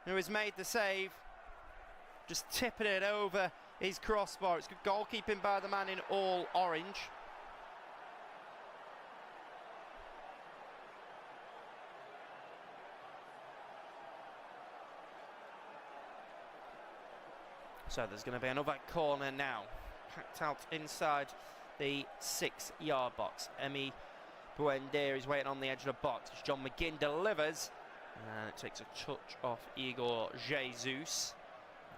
who has made the save. Just tipping it over his crossbar. It's good goalkeeping by the man in all orange. So there's going to be another corner now. Packed out inside the 6-yard box. Emi Buendia is waiting on the edge of the box. John McInn delivers. And it takes a touch off Igor Jesus.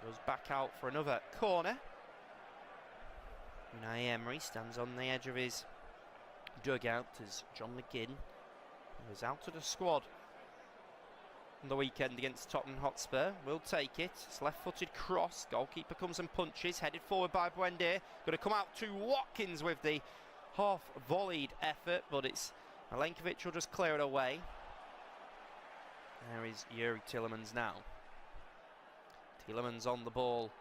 Goes back out for another corner. Unai Emery stands on the edge of his dugout as John McInn was out of the squad on the weekend against Tottenham Hotspur. Will take it. It's left-footed cross. Goalkeeper comes and punches. Headed forward by Buendia. Going to come out to Watkins with the half-volleyed effort, but it's Milenkovic will just clear it away. There is Yuri Tielemans now. Tielemans on the ball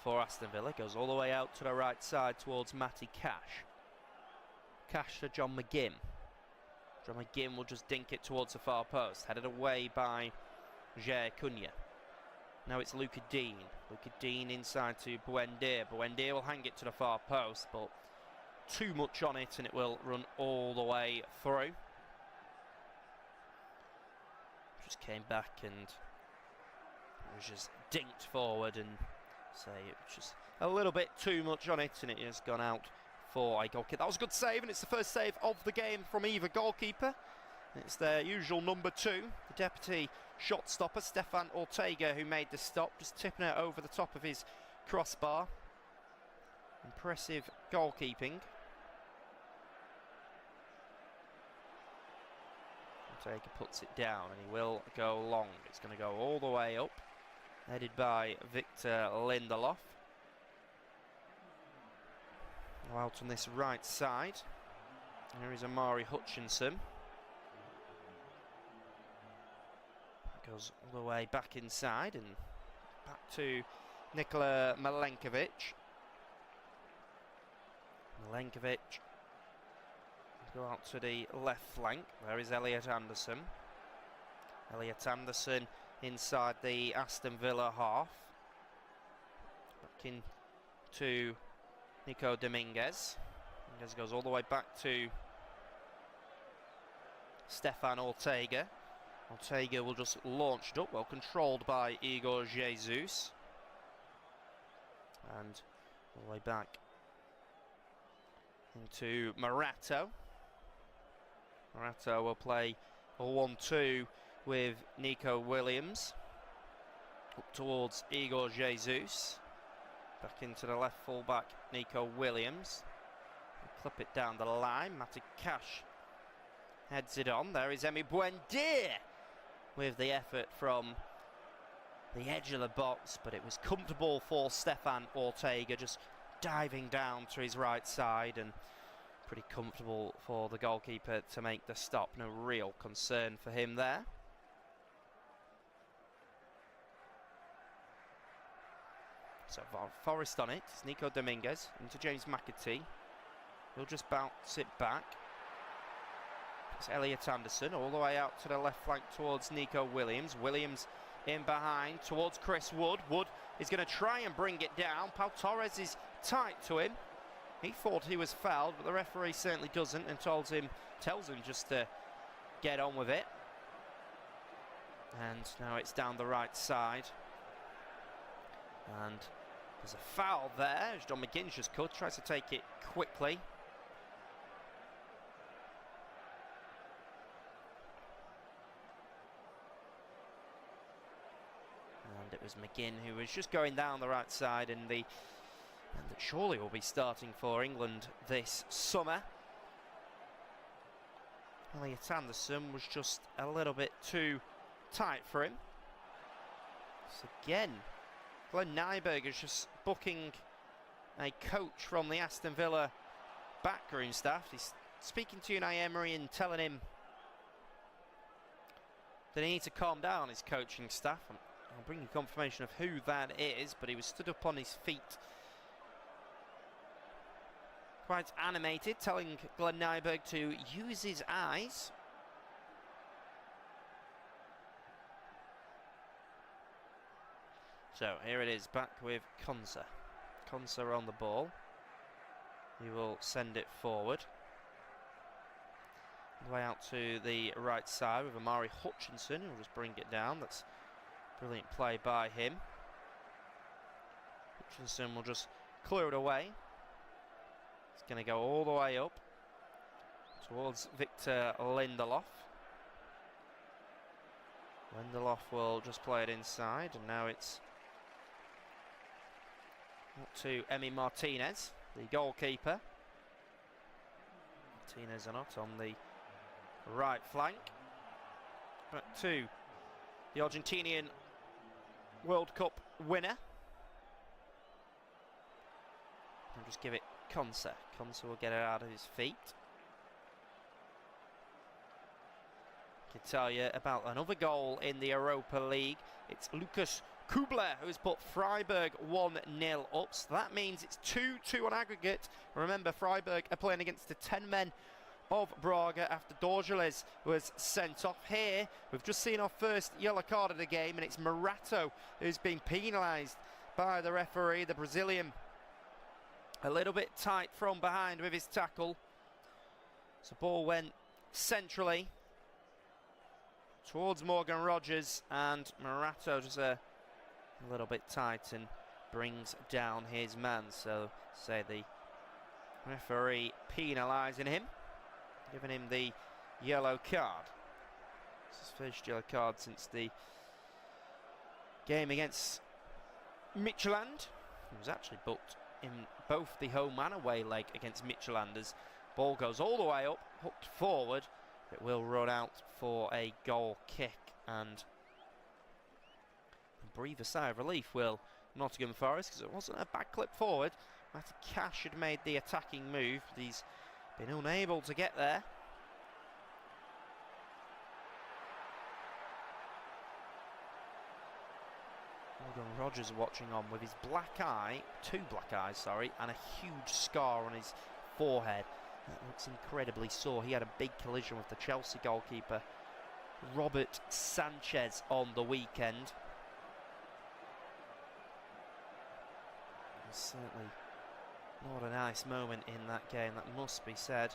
for Aston Villa. Goes all the way out to the right side towards Matty Cash. Cash to John McGinn. John McGinn will just dink it towards the far post. Headed away by Jair Cunha. Now it's Luca Dean. Luca Dean inside to Buendia. Buendia will hang it to the far post, but too much on it and it will run all the way through. Just came back and it was just dinked forward, and say it was just a little bit too much on it and it has gone out for a goal kick. That was a good save, and it's the first save of the game from either goalkeeper. It's their usual number 2, the deputy shot stopper, Stefan Ortega, who made the stop, just tipping it over the top of his crossbar. Impressive goalkeeping. Ortega puts it down and he will go long. It's going to go all the way up, headed by Victor Lindelof. Out on this right side. Here is Amari Hutchinson. Goes all the way back inside and back to Nikola Milenkovic. Milenkovic go out to the left flank. There is Elliot Anderson. Elliot Anderson inside the Aston Villa half. Back in to Nico Dominguez. Dominguez goes all the way back to Stefan Ortega. Ortega will just launch it up, well controlled by Igor Jesus. And all the way back into Morato. Morato will play a 1-2 with Nico Williams. Up towards Igor Jesus. Back into the left full-back, Nico Williams. Clip it down the line. Matty Cash heads it on. There is Emi Buendia with the effort from the edge of the box, but it was comfortable for Stefan Ortega, just diving down to his right side, and pretty comfortable for the goalkeeper to make the stop. No real concern for him there. So Forrest on it. It's Nico Dominguez into James McAtee. He'll just bounce it back. It's Elliot Anderson all the way out to the left flank towards Nico Williams. Williams in behind towards Chris Wood. Wood is going to try and bring it down. Pau Torres is tight to him. He thought he was fouled, but the referee certainly doesn't, and tells him just to get on with it. And now it's down the right side. And there's a foul there, as John McGinn's just cut, tries to take it quickly. And it was McInn who was just going down the right side, and that surely will be starting for England this summer. Elliot Anderson was just a little bit too tight for him. So again, Glenn Nyberg is just booking a coach from the Aston Villa backroom staff. He's speaking to Unai Emery and telling him that he needs to calm down his coaching staff. I'll bring you confirmation of who that is, but he was stood up on his feet, quite animated, telling Glenn Nyberg to use his eyes. So here it is, back with Konsa. Konsa on the ball. He will send it forward. The way out to the right side with Amari Hutchinson, who'll just bring it down. That's brilliant play by him. Hutchinson will just clear it away. It's going to go all the way up towards Victor Lindelof. Lindelof will just play it inside, and now it's up to Emi Martinez, the goalkeeper. Martinez are not on the right flank. Back to the Argentinian World Cup winner. And just give it Konsa. Konsa will get it out of his feet. I can tell you about another goal in the Europa League. It's Lucas Kubler who's put Freiburg 1-0 up. So that means it's 2-2 on aggregate. Remember, Freiburg are playing against the 10 men of Braga after Dorgeles was sent off. Here we've just seen our first yellow card of the game, and it's Morato who's been penalised by the referee, the Brazilian. A little bit tight from behind with his tackle. So ball went centrally towards Morgan Rogers, and Morato just a little bit tight and brings down his man. So say the referee penalising him, giving him the yellow card. It's his first yellow card since the game against Midtjylland. He was actually booked in both the home and away leg against Midtjyllanders. Ball goes all the way up, hooked forward. It will run out for a goal kick, and breathe a sigh of relief will Nottingham Forest, because it wasn't a bad clip forward. Matty Cash had made the attacking move, but he's been unable to get there. Morgan Rogers watching on with his black eye, two black eyes, sorry, and a huge scar on his forehead. That looks incredibly sore. He had a big collision with the Chelsea goalkeeper Robert Sanchez on the weekend. It's certainly not a nice moment in that game, that must be said.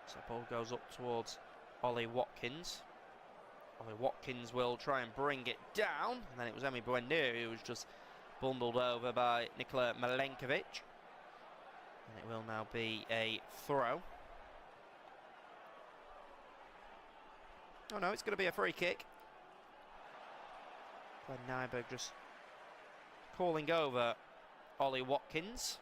So ball goes up towards Ollie Watkins. Ollie Watkins will try and bring it down, and then it was Emi Buendia who was just bundled over by Nikola Milenkovic. And it will now be a throw. Oh no, it's going to be a free kick. Glenn Nyberg just calling over Ollie Watkins.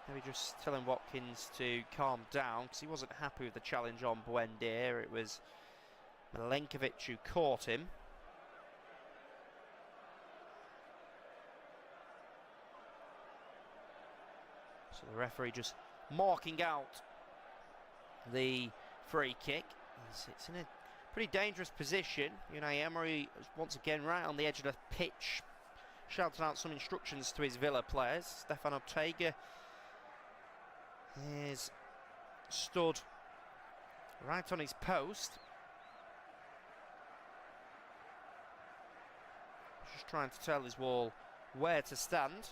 Maybe just telling Watkins to calm down, because he wasn't happy with the challenge on Buendia. It was Milenkovic who caught him. So the referee just marking out the free kick. It's in a pretty dangerous position. Unai Emery is once again right on the edge of the pitch, shouting out some instructions to his Villa players. Stefan Ortega is stood right on his post. Just trying to tell his wall where to stand.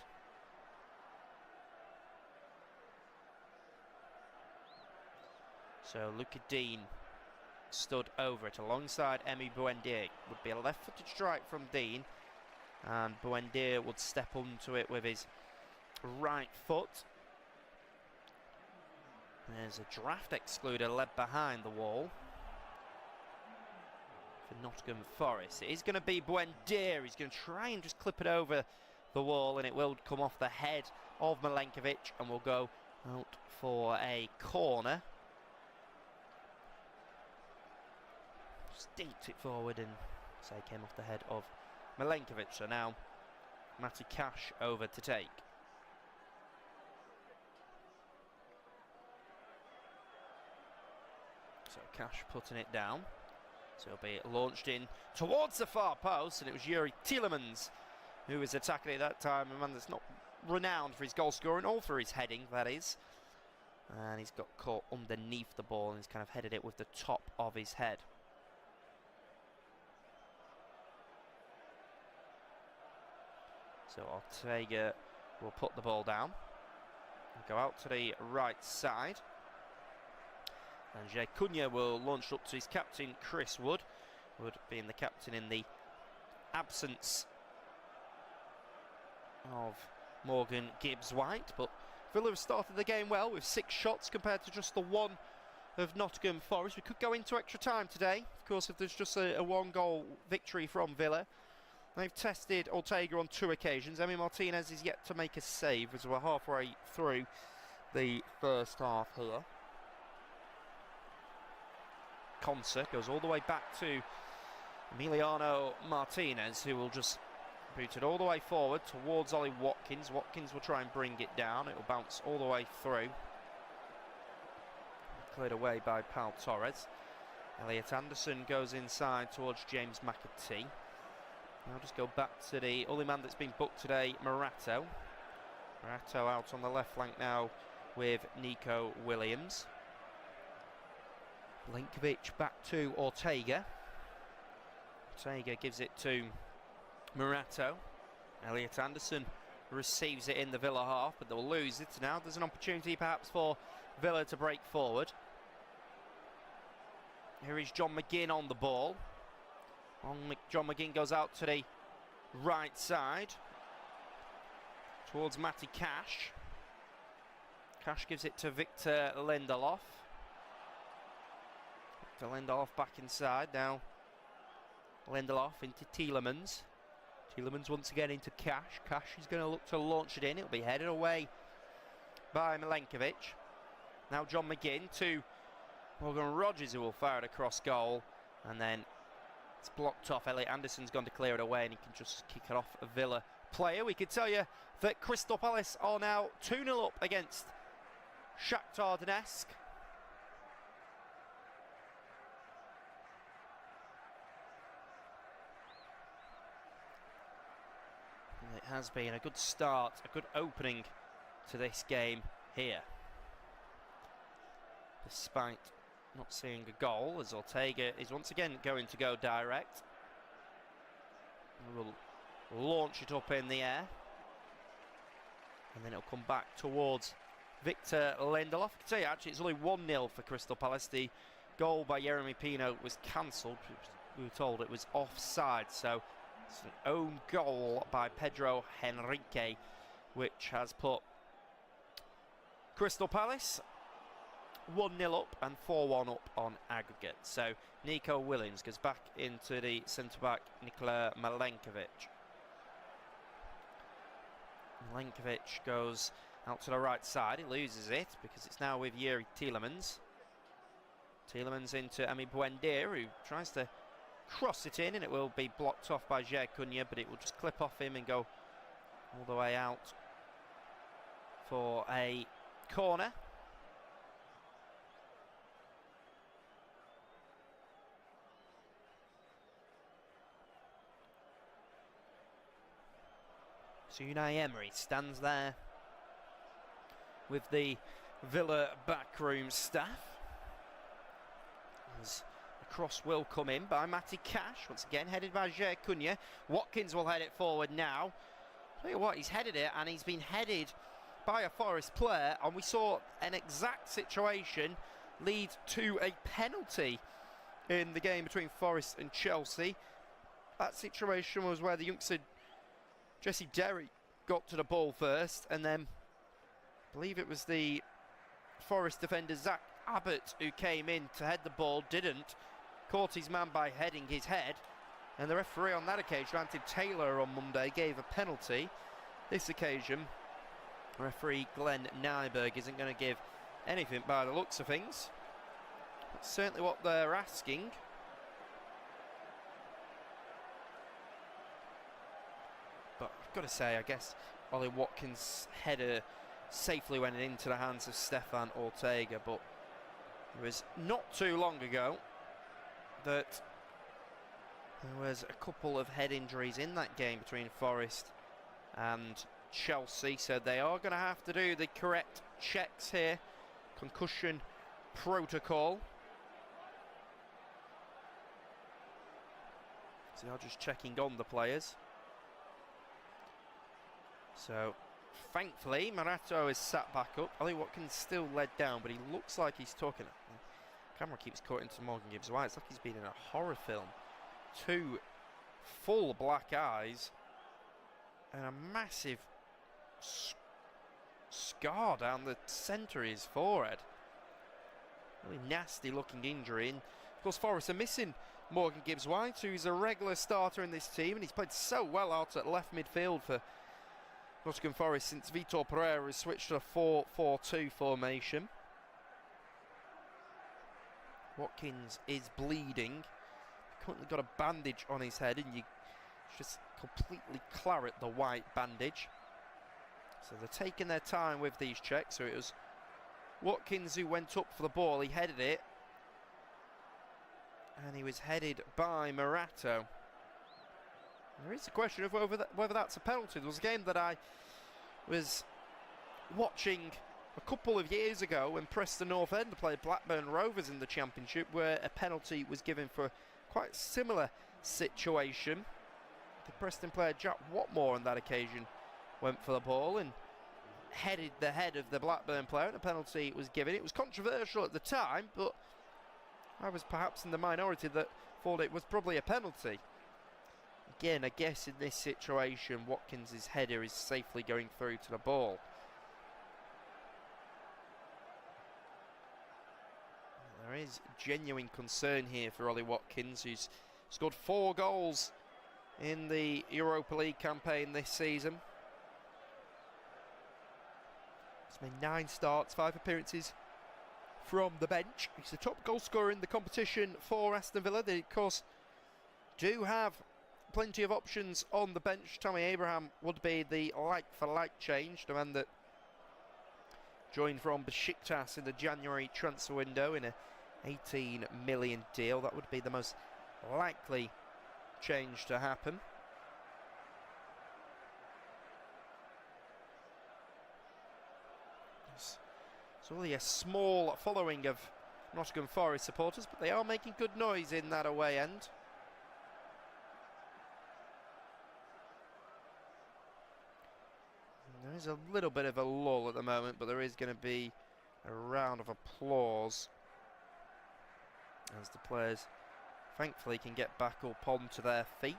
So Luca Dean stood over it alongside Emi Buendia. Would be a left-footed strike from Dean, and Buendia would step onto it with his right foot. There's a draft excluder led behind the wall for Nottingham Forest. It is going to be Buendia. He's going to try and just clip it over the wall, and it will come off the head of Milenkovic and will go out for a corner. Steeped it forward and say came off the head of Milenkovic. So now Matty Cash over to take. So Cash putting it down. So it'll be launched in towards the far post, and it was Yuri Tielemans who was attacking it that time. A man that's not renowned for his goal scoring or for his heading, that is. And he's got caught underneath the ball and he's kind of headed it with the top of his head. So Ortega will put the ball down and go out to the right side. And Jay Cunha will launch up to his captain, Chris Wood. Wood being the captain in the absence of Morgan Gibbs-White. But Villa have started the game well with 6 shots compared to just the 1 of Nottingham Forest. We could go into extra time today, of course, if there's just a 1-goal victory from Villa. They've tested Ortega on 2 occasions. Emi Martinez is yet to make a save as we're halfway through the first half here. Conser goes all the way back to Emiliano Martinez, who will just boot it all the way forward towards Ollie Watkins. Watkins will try and bring it down. It will bounce all the way through. Cleared away by Pau Torres. Elliot Anderson goes inside towards James McAtee. I'll just go back to the only man that's been booked today, Morato. Morato out on the left flank now with Nico Williams. Lenkovic back to Ortega. Ortega gives it to Morato. Elliot Anderson receives it in the Villa half, but they'll lose it. Now there's an opportunity perhaps for Villa to break forward. Here is John McInn on the ball. John McInn goes out to the right side towards Matty Cash. Cash gives it to Victor Lindelof. Victor Lindelof back inside now. Lindelof into Tielemans. Tielemans once again into Cash. Cash is going to look to launch it in. It'll be headed away by Milenkovic. Now John McInn to Morgan Rogers, who will fire it across goal, and then it's blocked off. Elliot Anderson's gone to clear it away, and he can just kick it off a Villa player. We could tell you that Crystal Palace are now 2-0 up against Shakhtar Donetsk. It has been a good start, a good opening to this game here. Despite not seeing a goal, as Ortega is once again going to go direct. We'll launch it up in the air. And then it'll come back towards Victor Lindelof. I can tell you actually it's only 1-0 for Crystal Palace. The goal by Yeremy Pino was cancelled. We were told it was offside, so it's an own goal by Pedro Henrique, which has put Crystal Palace 1-0 up and 4-1 up on aggregate. So Nico Williams goes back into the centre-back Nikola Milenkovic. Milenkovic goes out to the right side. He loses it because it's now with Yuri Tielemans. Tielemans into Ami Buendia, who tries to cross it in, and it will be blocked off by Jay Cunha, but it will just clip off him and go all the way out for a corner. So Unai Emery stands there with the Villa backroom staff. As a cross will come in by Matty Cash, once again headed by Jay Cunha. Watkins will head it forward now. Tell you what, he's headed it, and he's been headed by a Forest player, and we saw an exact situation lead to a penalty in the game between Forest and Chelsea. That situation was where the youngster Jesse Derry got to the ball first, and then I believe it was the Forest defender Zach Abbott who came in to head the ball, didn't, caught his man by heading his head, and the referee on that occasion, Anthony Taylor on Monday, gave a penalty. This occasion, referee Glenn Nyberg isn't going to give anything by the looks of things. That's certainly what they're asking. But I've got to say, I guess Ollie Watkins' header safely went into the hands of Stefan Ortega, but it was not too long ago that there was a couple of head injuries in that game between Forest and Chelsea, so they are going to have to do the correct checks here. Concussion protocol. So they are just checking on the players. So, thankfully, Marato is sat back up. Ollie Watkins still led down, but he looks like he's talking. The camera keeps cutting to Morgan Gibbs-White. It's like he's been in a horror film. 2 full black eyes and a massive scar down the centre of his forehead. Really nasty looking injury. And of course, Forest are missing Morgan Gibbs-White, who's a regular starter in this team, and he's played so well out at left midfield for Nottingham Forest since Vitor Pereira has switched to a 4-4-2 formation. Watkins is bleeding. Currently got a bandage on his head, and you just completely claret the white bandage. So they're taking their time with these checks. So it was Watkins who went up for the ball. He headed it, and he was headed by Marato. There is a question of whether that's a penalty. There was a game that I was watching a couple of years ago when Preston North End played Blackburn Rovers in the Championship, where a penalty was given for quite a similar situation. The Preston player Jack Watmore on that occasion went for the ball and headed the head of the Blackburn player, and a penalty was given. It was controversial at the time, but I was perhaps in the minority that thought it was probably a penalty. Again, I guess in this situation, Watkins' header is safely going through to the ball. There is genuine concern here for Ollie Watkins, who's scored 4 goals in the Europa League campaign this season. He's made 9 starts, 5 appearances from the bench. He's the top goal scorer in the competition for Aston Villa. They, of course, do have plenty of options on the bench. Tammy Abraham would be the like-for-like change, the man that joined from Besiktas in the January transfer window in a 18 million deal. That would be the most likely change to happen. It's only a small following of Nottingham Forest supporters, but they are making good noise in that away end. And there is a little bit of a lull at the moment, but there is going to be a round of applause as the players thankfully can get back up onto their feet.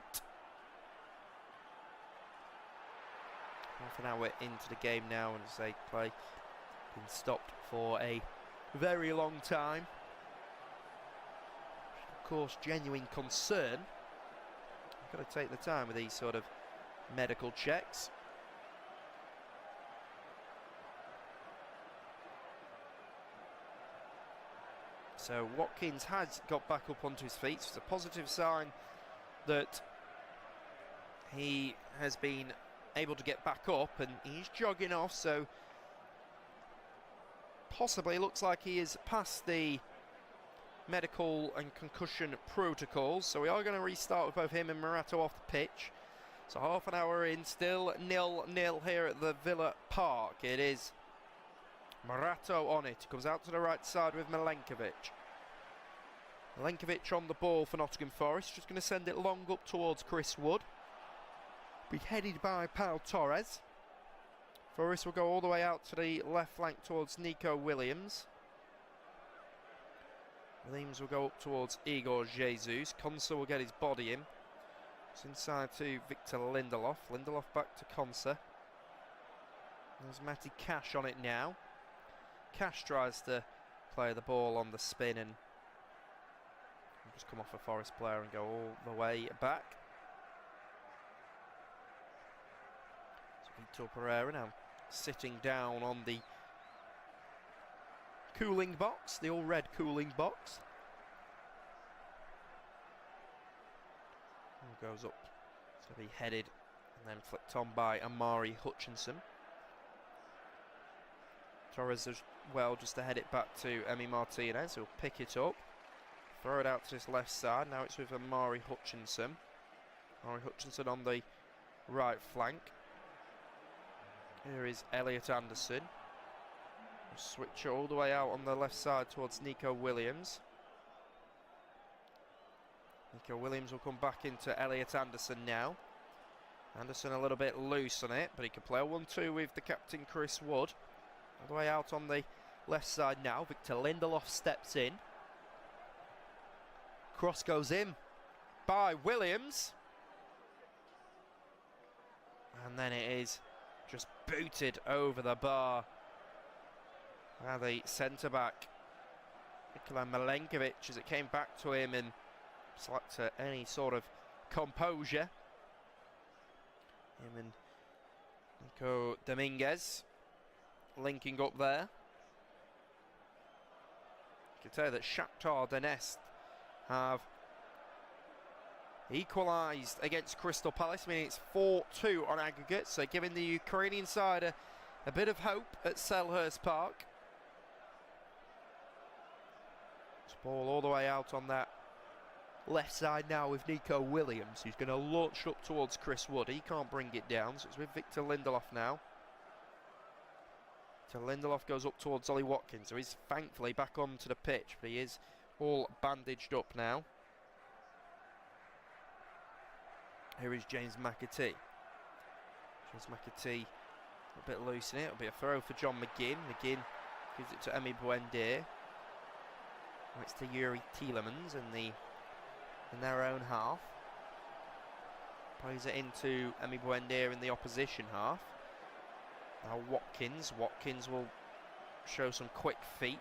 Half an hour into the game now, and as they play, been stopped for a very long time. Of course, genuine concern. You've got to take the time with these sort of medical checks. So Watkins has got back up onto his feet. It's a positive sign that he has been able to get back up, and he's jogging off, so possibly looks like he is past the medical and concussion protocols. So we are going to restart with both him and Marato off the pitch. So half an hour in, still 0-0 here at the Villa Park. It is Marato on it. He comes out to the right side with Milenkovic. Milenkovic on the ball for Nottingham Forest. Just going to send it long up towards Chris Wood. Be headed by Pau Torres. Forest will go all the way out to the left flank towards Nico Williams. Williams will go up towards Igor Jesus. Konsa will get his body in. It's inside to Victor Lindelof. Lindelof back to Konsa. There's Matty Cash on it now. Cash tries to play the ball on the spin and just come off a Forest player and go all the way back. So Vitor Pereira now sitting down on the cooling box, the all-red cooling box. And goes up to be headed and then flicked on by Amari Hutchinson. Torres as well just to head it back to Emi Martinez, who'll pick it up, throw it out to his left side. Now it's with Amari Hutchinson. Amari Hutchinson on the right flank. Here is Elliot Anderson. We'll switch it all the way out on the left side towards Nico Williams. Nico Williams will come back into Elliot Anderson now. Anderson a little bit loose on it, but he can play a 1-2 with the captain Chris Wood. All the way out on the left side now. Victor Lindelof steps in. Cross goes in by Williams. And then it is just booted over the bar. Now the centre-back, Nikola Milenkovic, as it came back to him and slapped any sort of composure. Him and Nico Dominguez linking up there. You can tell that Shakhtar Donetsk have equalised against Crystal Palace. I mean, it's 4-2 on aggregate, so giving the Ukrainian side a bit of hope at Selhurst Park. This ball all the way out on that left side now with Nico Williams, who's going to launch up towards Chris Wood. He can't bring it down, so it's with Victor Lindelof now. So Lindelof goes up towards Ollie Watkins, so he's thankfully back onto the pitch, but he is all bandaged up now. Here is James McAtee. James McAtee a bit loose in it. It'll be a throw for John McGinn. McGinn gives it to Emi Buendia. It's to Yuri Tielemans in their own half. Plays it into Emi Buendia in the opposition half. Now Watkins will show some quick feet.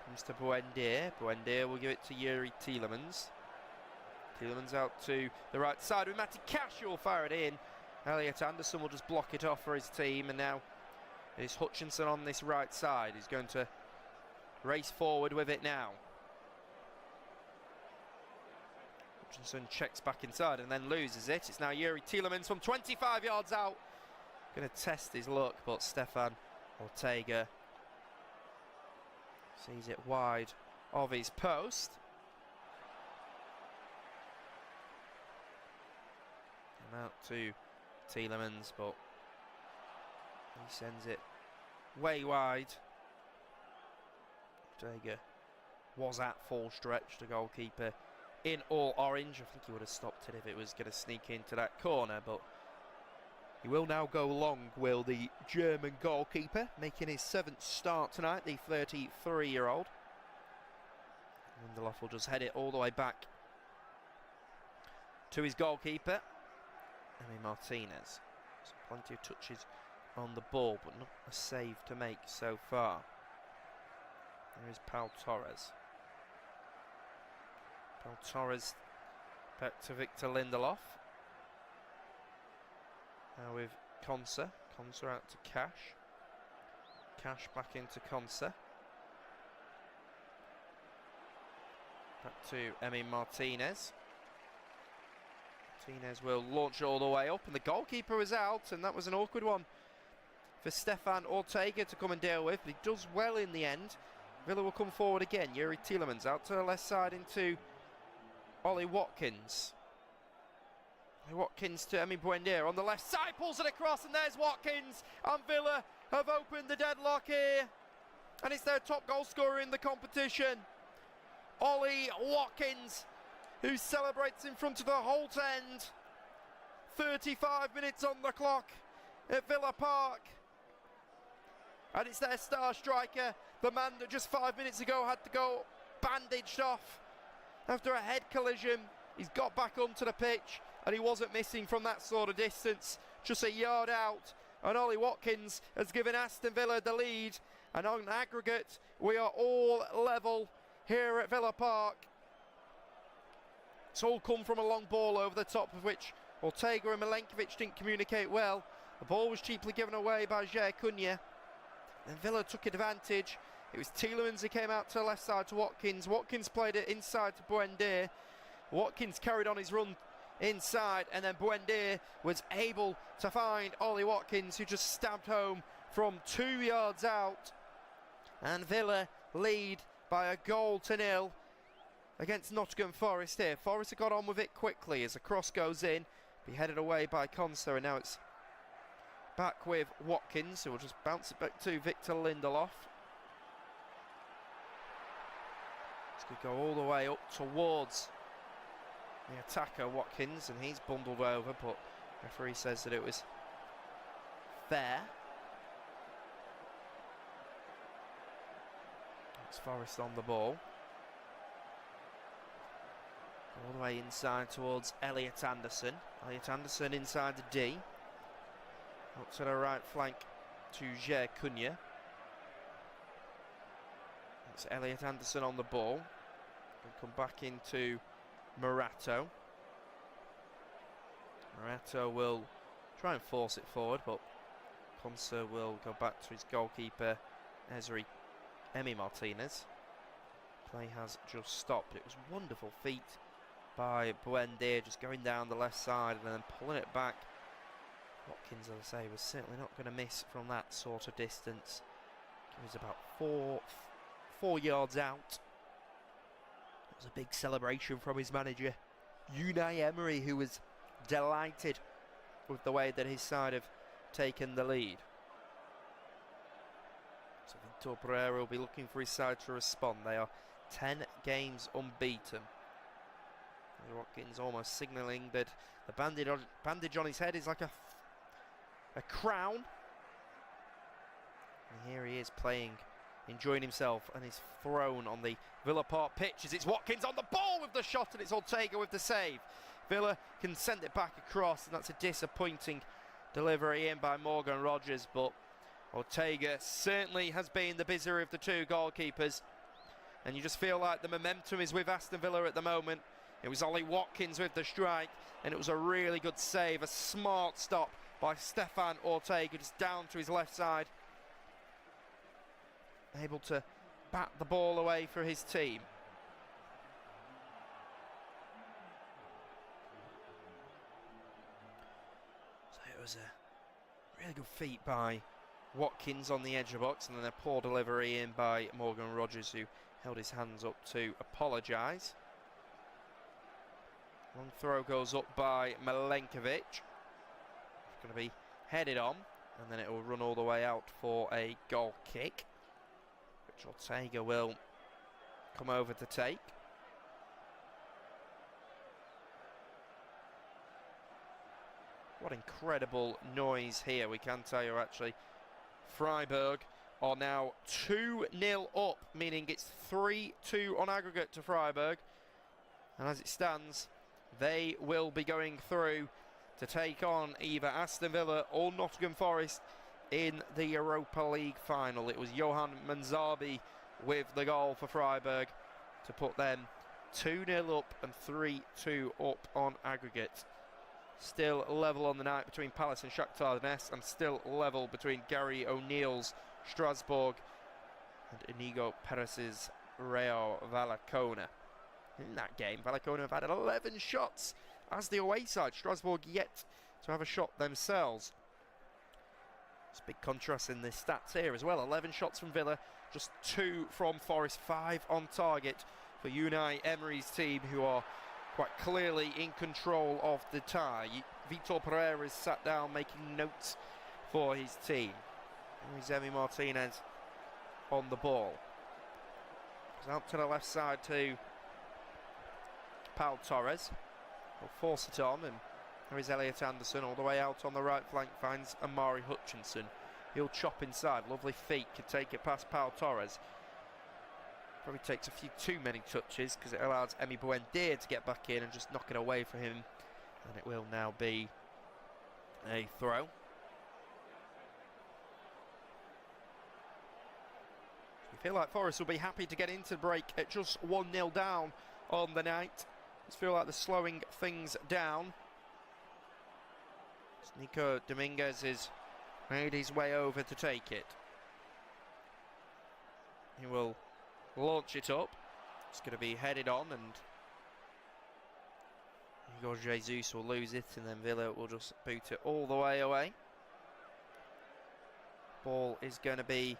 Comes to Buendia. Buendia will give it to Yuri Tielemans. Tielemans out to the right side with Matty Cash, who will fire it in. Elliot Anderson will just block it off for his team, and now it is Hutchinson on this right side. He's going to race forward with it now. Hutchinson checks back inside and then loses it. It's now Yuri Tielemans from 25 yards out. Going to test his luck, but Stefan Ortega sees it wide of his post. And out to Tielemans, but he sends it way wide. Ortega was at full stretch, the goalkeeper in all orange. I think he would have stopped it if it was going to sneak into that corner, but he will now go long, will the German goalkeeper, making his 7th start tonight, the 33-year-old. Lindelof will just head it all the way back to his goalkeeper, Emi Martinez. So plenty of touches on the ball, but not a save to make so far. There is Pau Torres. Pau Torres back to Victor Lindelof. Now with Konsa. Konsa out to Cash. Cash back into Konsa. Back to Emi Martinez. Martinez will launch all the way up, and the goalkeeper is out, and that was an awkward one for Stefan Ortega to come and deal with, but he does well in the end. Villa will come forward again. Yuri Tielemans out to the left side into Ollie Watkins. Watkins to Emi Buendia on the left side, pulls it across, and there's Watkins. And Villa have opened the deadlock here, and it's their top goal scorer in the competition, Ollie Watkins, who celebrates in front of the Holt end. 35 minutes on the clock at Villa Park, and it's their star striker, the man that just 5 minutes ago had to go bandaged off after a head collision. He's got back onto the pitch, and he wasn't missing from that sort of distance, just a yard out. And Ollie Watkins has given Aston Villa the lead, and on aggregate we are all level here at Villa Park. It's all come from a long ball over the top of which Ortega and Milenkovic didn't communicate well. The ball was cheaply given away by Jair Cunha. Then Villa took advantage. It was Tielemans who came out to the left side to Watkins. Watkins played it inside to Buendia. Watkins carried on his run inside, and then Buendia was able to find Ollie Watkins, who just stabbed home from 2 yards out. And Villa lead by a 1-0 against Nottingham Forest here. Forest have got on with it quickly as a cross goes in, be headed away by Konsa, and now it's back with Watkins, who will just bounce it back to Victor Lindelof. This could go all the way up towards the attacker Watkins, and he's bundled over, but Referee says that it was fair. It's Forest on the ball. All the way inside towards Elliot Anderson. Elliot Anderson inside the D. Up to the right flank to Jer Cunha. It's Elliot Anderson on the ball. We'll come back into Morato. Morato will try and force it forward, but Ponce will go back to his goalkeeper, Emi Martinez. Play has just stopped. It was wonderful feat by Buendia, just going down the left side and then pulling it back. Watkins, as I say, was certainly not going to miss from that sort of distance. He was about four yards out. It was a big celebration from his manager, Unai Emery, who was delighted with the way that his side have taken the lead. So Vitor Pereira will be looking for his side to respond. They are 10 games unbeaten. Watkins almost signalling that the bandage on his head is like a crown. And here he is playing, enjoying himself and his throne on the Villa Park pitch as it's Watkins on the ball with the shot, and it's Ortega with the save. Villa can send it back across, and that's a disappointing delivery in by Morgan Rogers, but Ortega certainly has been the busier of the two goalkeepers, and you just feel like the momentum is with Aston Villa at the moment. It was Ollie Watkins with the strike, and it was a really good save, a smart stop by Stefan Ortega, just down to his left side, able to bat the ball away for his team. So it was a really good feat by Watkins on the edge of the box, and then a poor delivery in by Morgan Rogers, who held his hands up to apologise. Long throw goes up by Milenkovic. It's going to be headed on, and then it will run all the way out for a goal kick, which Ortega will come over to take. What incredible noise here, we can tell you actually. Freiburg are now 2-0 up, meaning it's 3-2 on aggregate to Freiburg. And as it stands, they will be going through to take on either Aston Villa or Nottingham Forest in the Europa League final. It was Johan Manzabi with the goal for Freiburg to put them 2-0 up and 3-2 up on aggregate. Still level on the night between Palace and Shakhtar Donetsk, and still level between Gary O'Neill's Strasbourg and Inigo Perez's Real Vallecona. In that game, Vallecona have had 11 shots as the away side. Strasbourg yet to have a shot themselves. It's a big contrast in the stats here as well. 11 shots from Villa, just 2 from Forest, 5 on target for Unai Emery's team, who are quite clearly in control of the tie. Vitor Pereira is sat down making notes for his team. Here's Emi Martinez on the ball. It's out to the left side to Pau Torres. Will force it on, and there is Elliot Anderson all the way out on the right flank, finds Amari Hutchinson. He'll chop inside, lovely feet, could take it past Pau Torres. Probably takes a few too many touches because it allows Emi Buendia to get back in and just knock it away from him, and it will now be a throw. You feel like Forest will be happy to get into the break at just 1-0 down on the night. Just feel like they're slowing things down. Nico Dominguez has made his way over to take it. He will launch it up. It's going to be headed on, and Igor Jesus will lose it, and then Villa will just boot it all the way away. Ball is going to be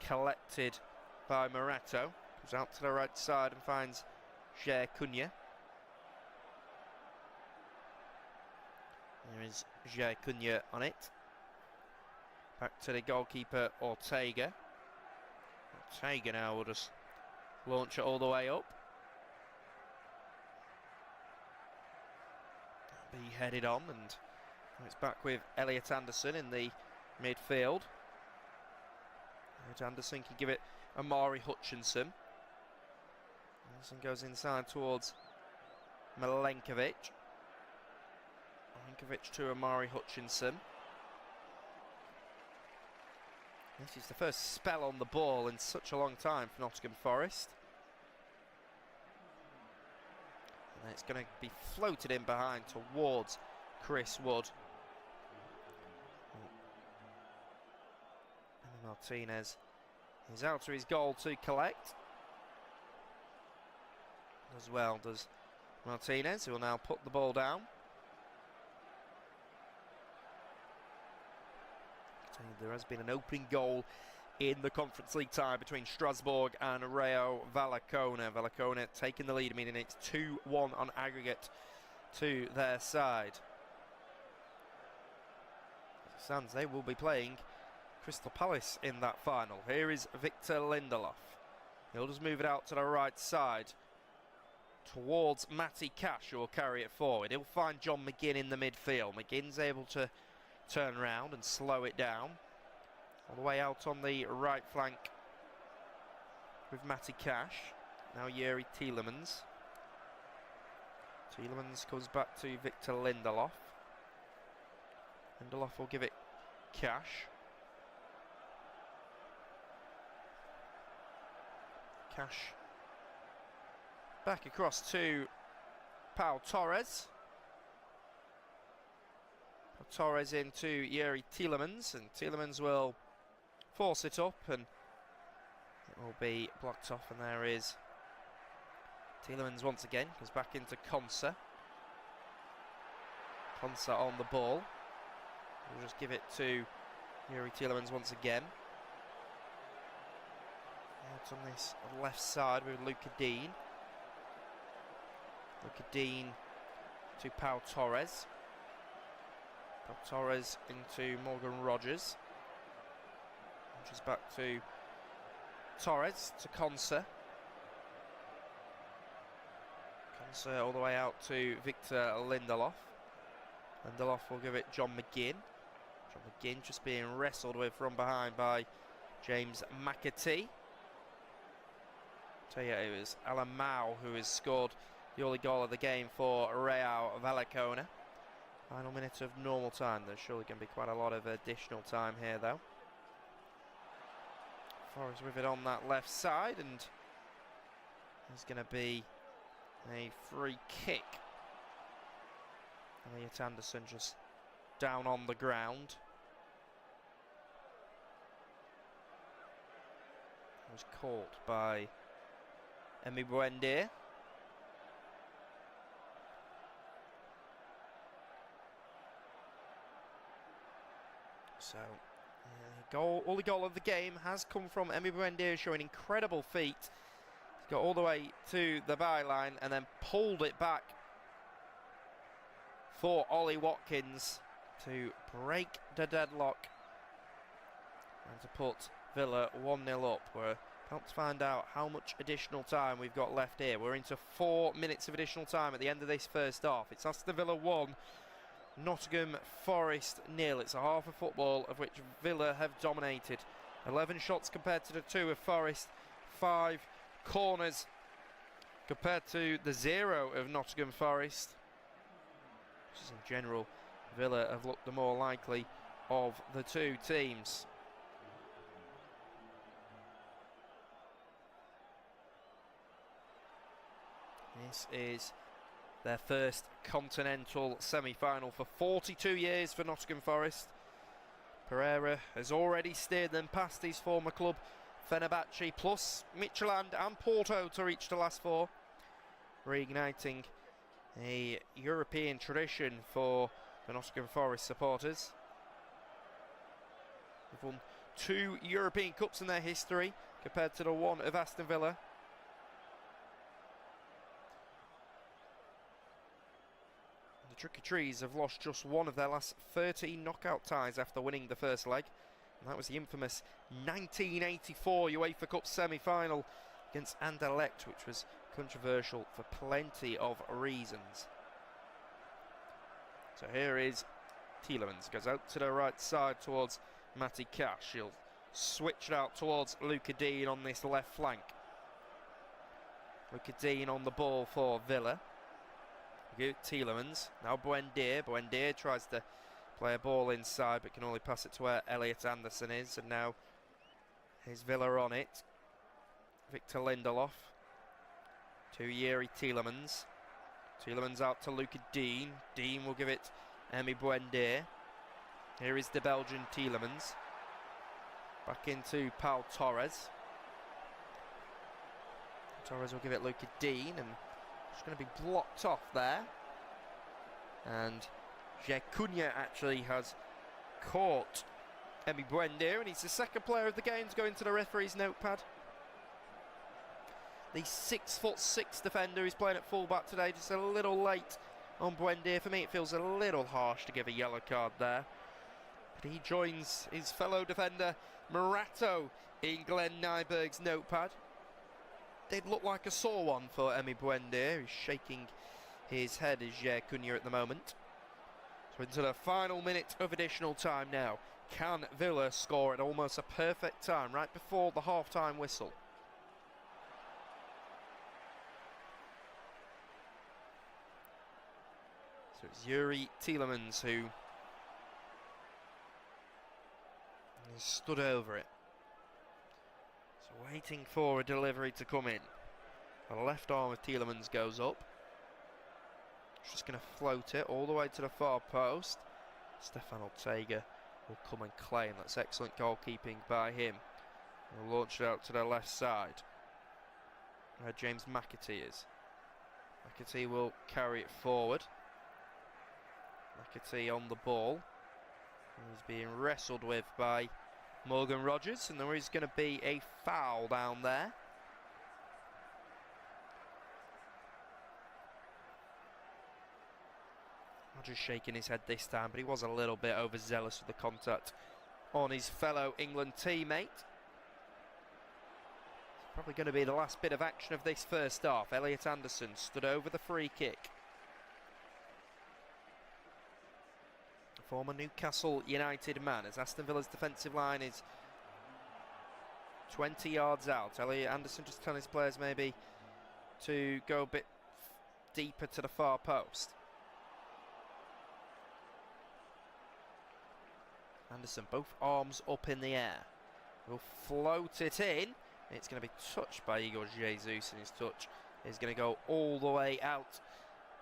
collected by Morato. Comes out to the right side and finds Jer Cunha. There is Jer Cunha on it. Back to the goalkeeper Ortega. Ortega now will just launch it all the way up. Be headed on, and It's back with Elliot Anderson in the midfield. Elliot Anderson can give it Amari Hutchinson. Anderson goes inside towards Milenkovic. Milenkovic to Amari Hutchinson. This is the first spell on the ball in such a long time for Nottingham Forest. And it's going to be floated in behind towards Chris Wood. And Martinez is out to his goal to collect. As well does Martinez, who will now put the ball down. There has been an opening goal in the Conference League tie between Strasbourg and Rayo Vallecano. Vallecano taking the lead, meaning it's 2-1 on aggregate to their side. As it stands, they will be playing Crystal Palace in that final. Here is Victor Lindelof. He'll just move it out to the right side towards Matty Cash, who will carry it forward. He'll find John McInn in the midfield. McGinn's able to turn around and slow it down. All the way out on the right flank with Matty Cash. Now Yuri Tielemans. Tielemans comes back to Victor Lindelof. Lindelof will give it Cash. Cash back across to Pau Torres. Pau Torres into Yuri Tielemans, and Tielemans will force it up, and it will be blocked off, and there is Tielemans once again, goes back into Konsa. Konsa on the ball. We'll just give it to Yuri Tielemans once again. Out on this left side with Luca Dean. Luca Dean to Pau Torres. Pau Torres into Morgan Rogers. Rogers back to Torres to Konsa. Konsa all the way out to Victor Lindelof. Lindelof will give it John McGinn. John McGinn just being wrestled with from behind by James McAtee. Tell you, it was Alan Mao who has scored the only goal of the game for Rayo Vallecano. Final minute of normal time. There's surely going to be quite a lot of additional time here, though. Forrest with it on that left side, and there's going to be a free kick. Elliot Anderson just down on the ground. Was caught by Emi Buendia. So, only goal of the game has come from Emi Buendia, showing incredible feet. He's got all the way to the byline and then pulled it back for Ollie Watkins to break the deadlock and to put Villa 1-0 up. We're about to find out how much additional time we've got left here. We're into 4 minutes of additional time at the end of this first half. It's Aston Villa 1, Nottingham Forest 0. It's a half of football of which Villa have dominated. 11 shots compared to the 2 of Forest, 5 corners compared to the 0 of Nottingham Forest. Just in general, Villa have looked the more likely of the two teams. This is their first continental semi-final for 42 years for Nottingham Forest. Pereira has already steered them past his former club Fenerbahce, plus Midtjylland and Porto to reach the last 4, reigniting a European tradition for the Nottingham Forest supporters. They've won 2 European Cups in their history compared to the 1 of Aston Villa. The Tricky Trees have lost just 1 of their last 13 knockout ties after winning the first leg, and that was the infamous 1984 UEFA Cup semi-final against Anderlecht, which was controversial for plenty of reasons. So here is Tielemans goes out to the right side towards Matty Cash. He'll switch it out towards Luca Dean on this left flank. Luca Dean on the ball for Villa. Tielemans, now Buendia. Buendia tries to play a ball inside but can only pass it to where Elliot Anderson is, and now here's Villa on it. Victor Lindelof to Yuri Tielemans. Tielemans out to Luca Dean. Dean will give it Emi Buendia. Here is the Belgian Tielemans. Back into Pau Torres. Torres will give it Luca Dean, and it's going to be blocked off there. And Cunha actually has caught Emi Buendia, and he's the second player of the game to go into the referee's notepad. The 6'6" defender is playing at fullback today, just a little late on Buendia. For me, it feels a little harsh to give a yellow card there. But he joins his fellow defender Morato in Glenn Nyberg's notepad. Did look like a sore one for Emi Buendia. He's shaking his head as Cunha at the moment. So into the final minute of additional time now. Can Villa score at almost a perfect time, right before the half-time whistle? So it's Yuri Tielemans who has stood over it. So waiting for a delivery to come in. The left arm of Tielemans goes up. Just going to float it all the way to the far post. Stefan Ortega will come and claim. That's excellent goalkeeping by him. He'll launch it out to the left side, where James McAtee is. McAtee will carry it forward. McAtee on the ball. He's being wrestled with by Morgan Rogers, and there is going to be a foul down there. Rogers shaking his head this time, but he was a little bit overzealous with the contact on his fellow England teammate. It's probably going to be the last bit of action of this first half. Elliot Anderson stood over the free kick. Former Newcastle United man, as Aston Villa's defensive line is 20 yards out. Elliot Anderson just telling his players maybe to go a bit deeper to the far post. Anderson, both arms up in the air. Will float it in. It's going to be touched by Igor Jesus, and his touch is going to go all the way out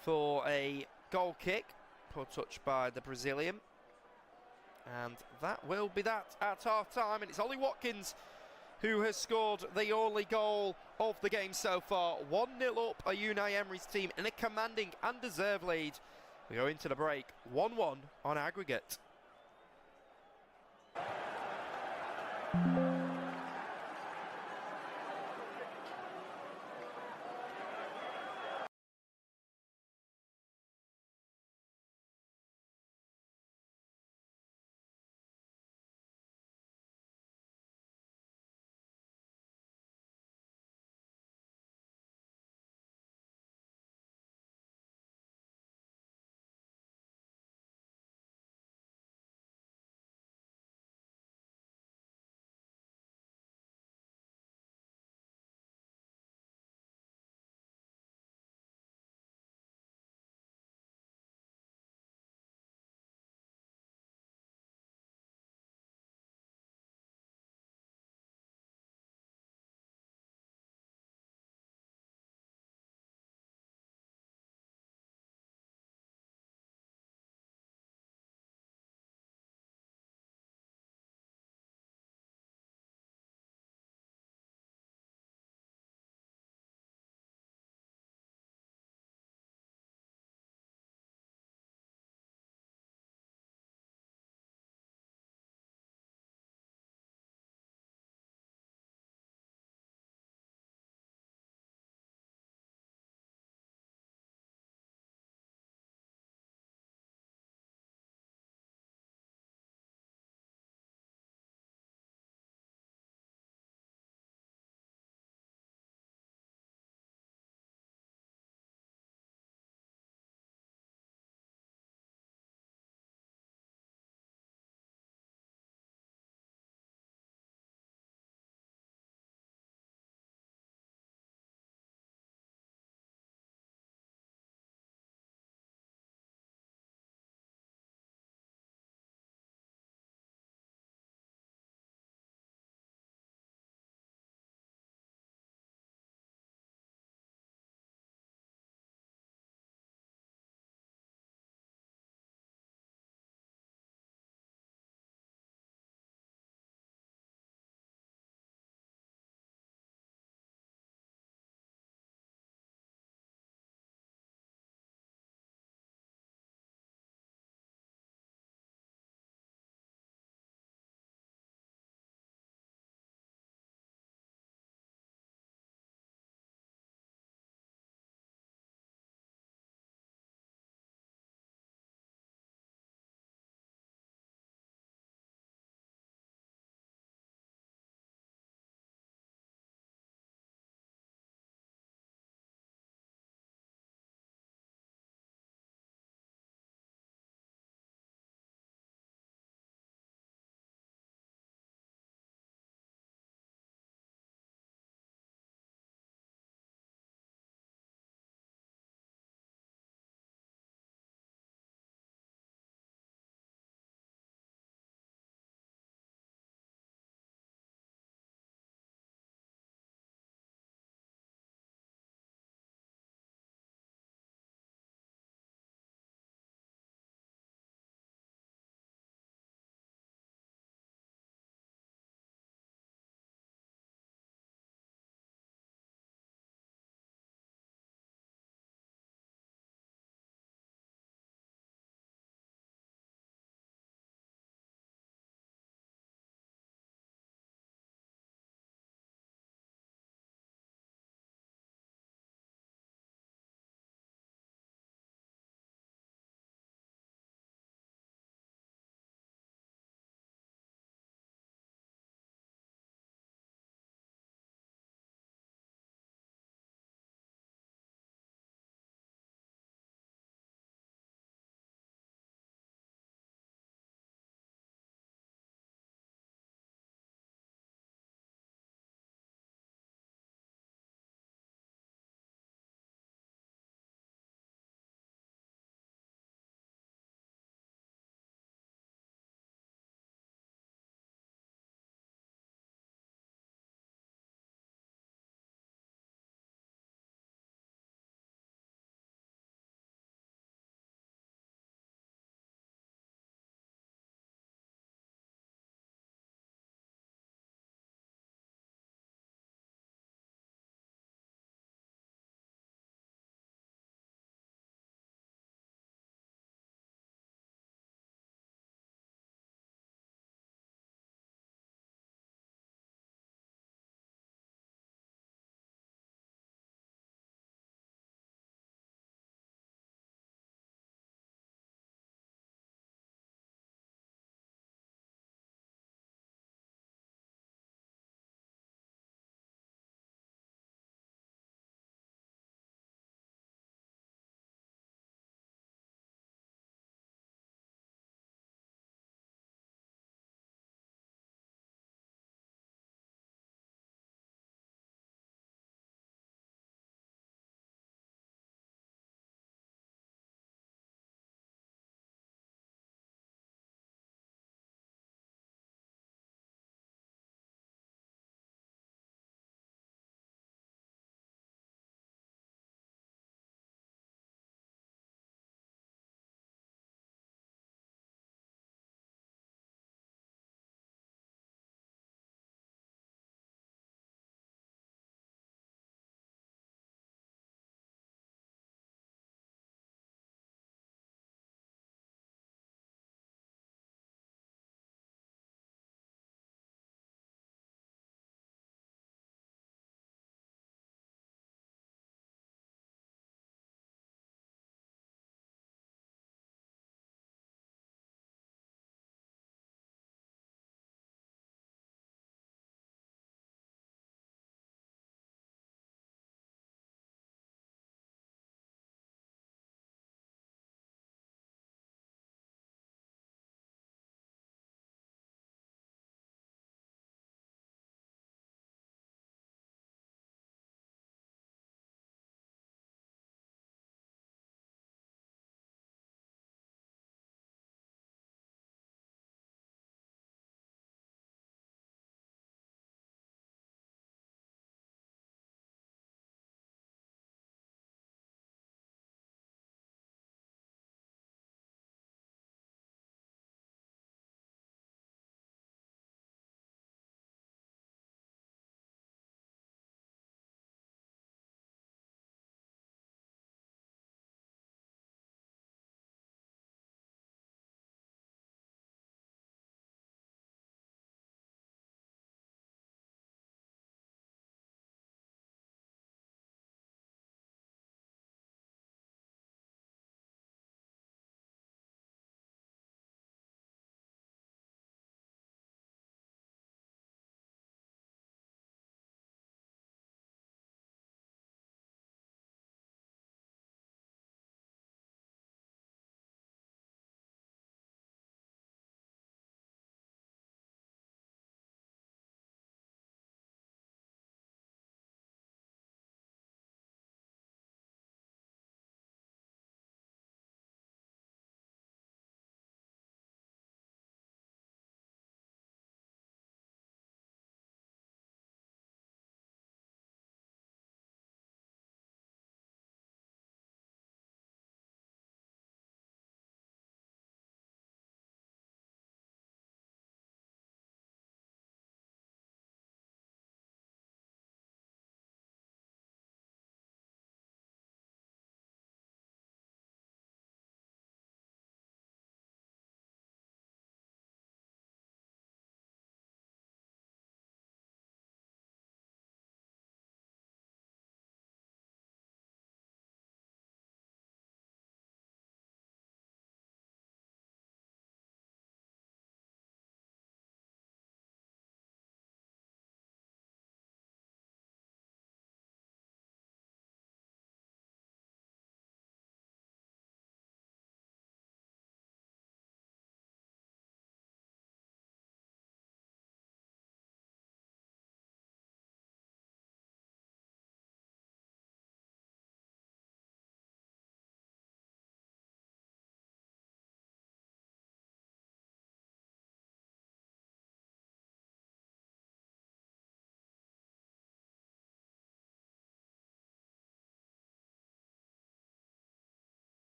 for a goal kick. Poor touch by the Brazilian. And that will be that at half-time. And it's Ollie Watkins who has scored the only goal of the game so far. 1-0 up are Unai Emery's team in a commanding and deserved lead. We go into the break 1-1 on aggregate.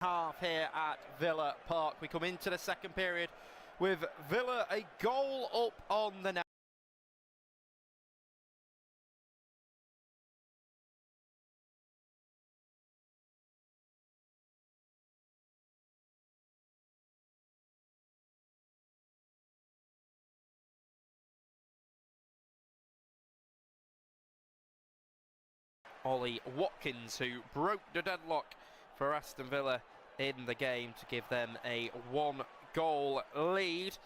Half here at Villa Park. We come into the second period with Villa a goal up on the net. Ollie Watkins, who broke the deadlock for Aston Villa in the game to give them a 1-goal lead.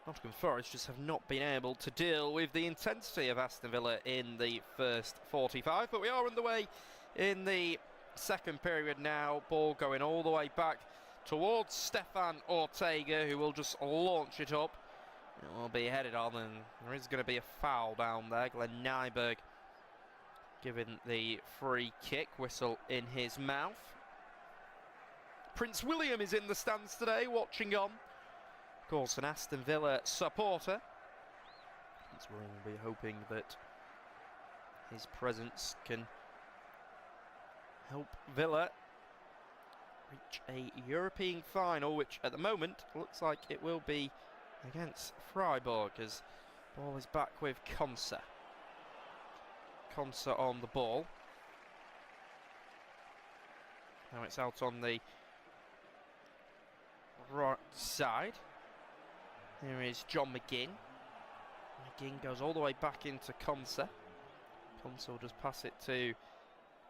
Nottingham Forest just have not been able to deal with the intensity of Aston Villa in the first 45, but we are underway in the second period now. Ball going all the way back towards Stefan Ortega, who will just launch it up. It will be headed on, and there is going to be a foul down there. Glenn Nyberg given the free kick, whistle in his mouth. Prince William is in the stands today, watching on. Of course, an Aston Villa supporter. Prince William will be hoping that his presence can help Villa reach a European final, which at the moment looks like it will be against Freiburg, as the ball is back with Konsa. Konsa on the ball. Now it's out on the right side. Here is John McInn. McInn goes all the way back into Konsa. Konsa will just pass it to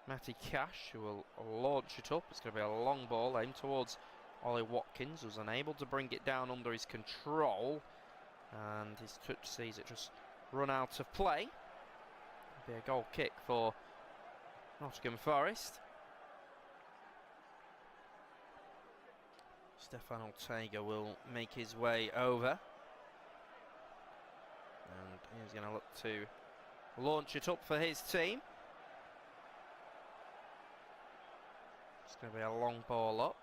Matty Cash, who will launch it up. It's going to be a long ball aimed towards Ollie Watkins, who's unable to bring it down under his control, and his touch sees it just run out of play. It'll be a goal kick for Nottingham Forest. Stefan Ortega will make his way over, and he's going to look to launch it up for his team. It's going to be a long ball up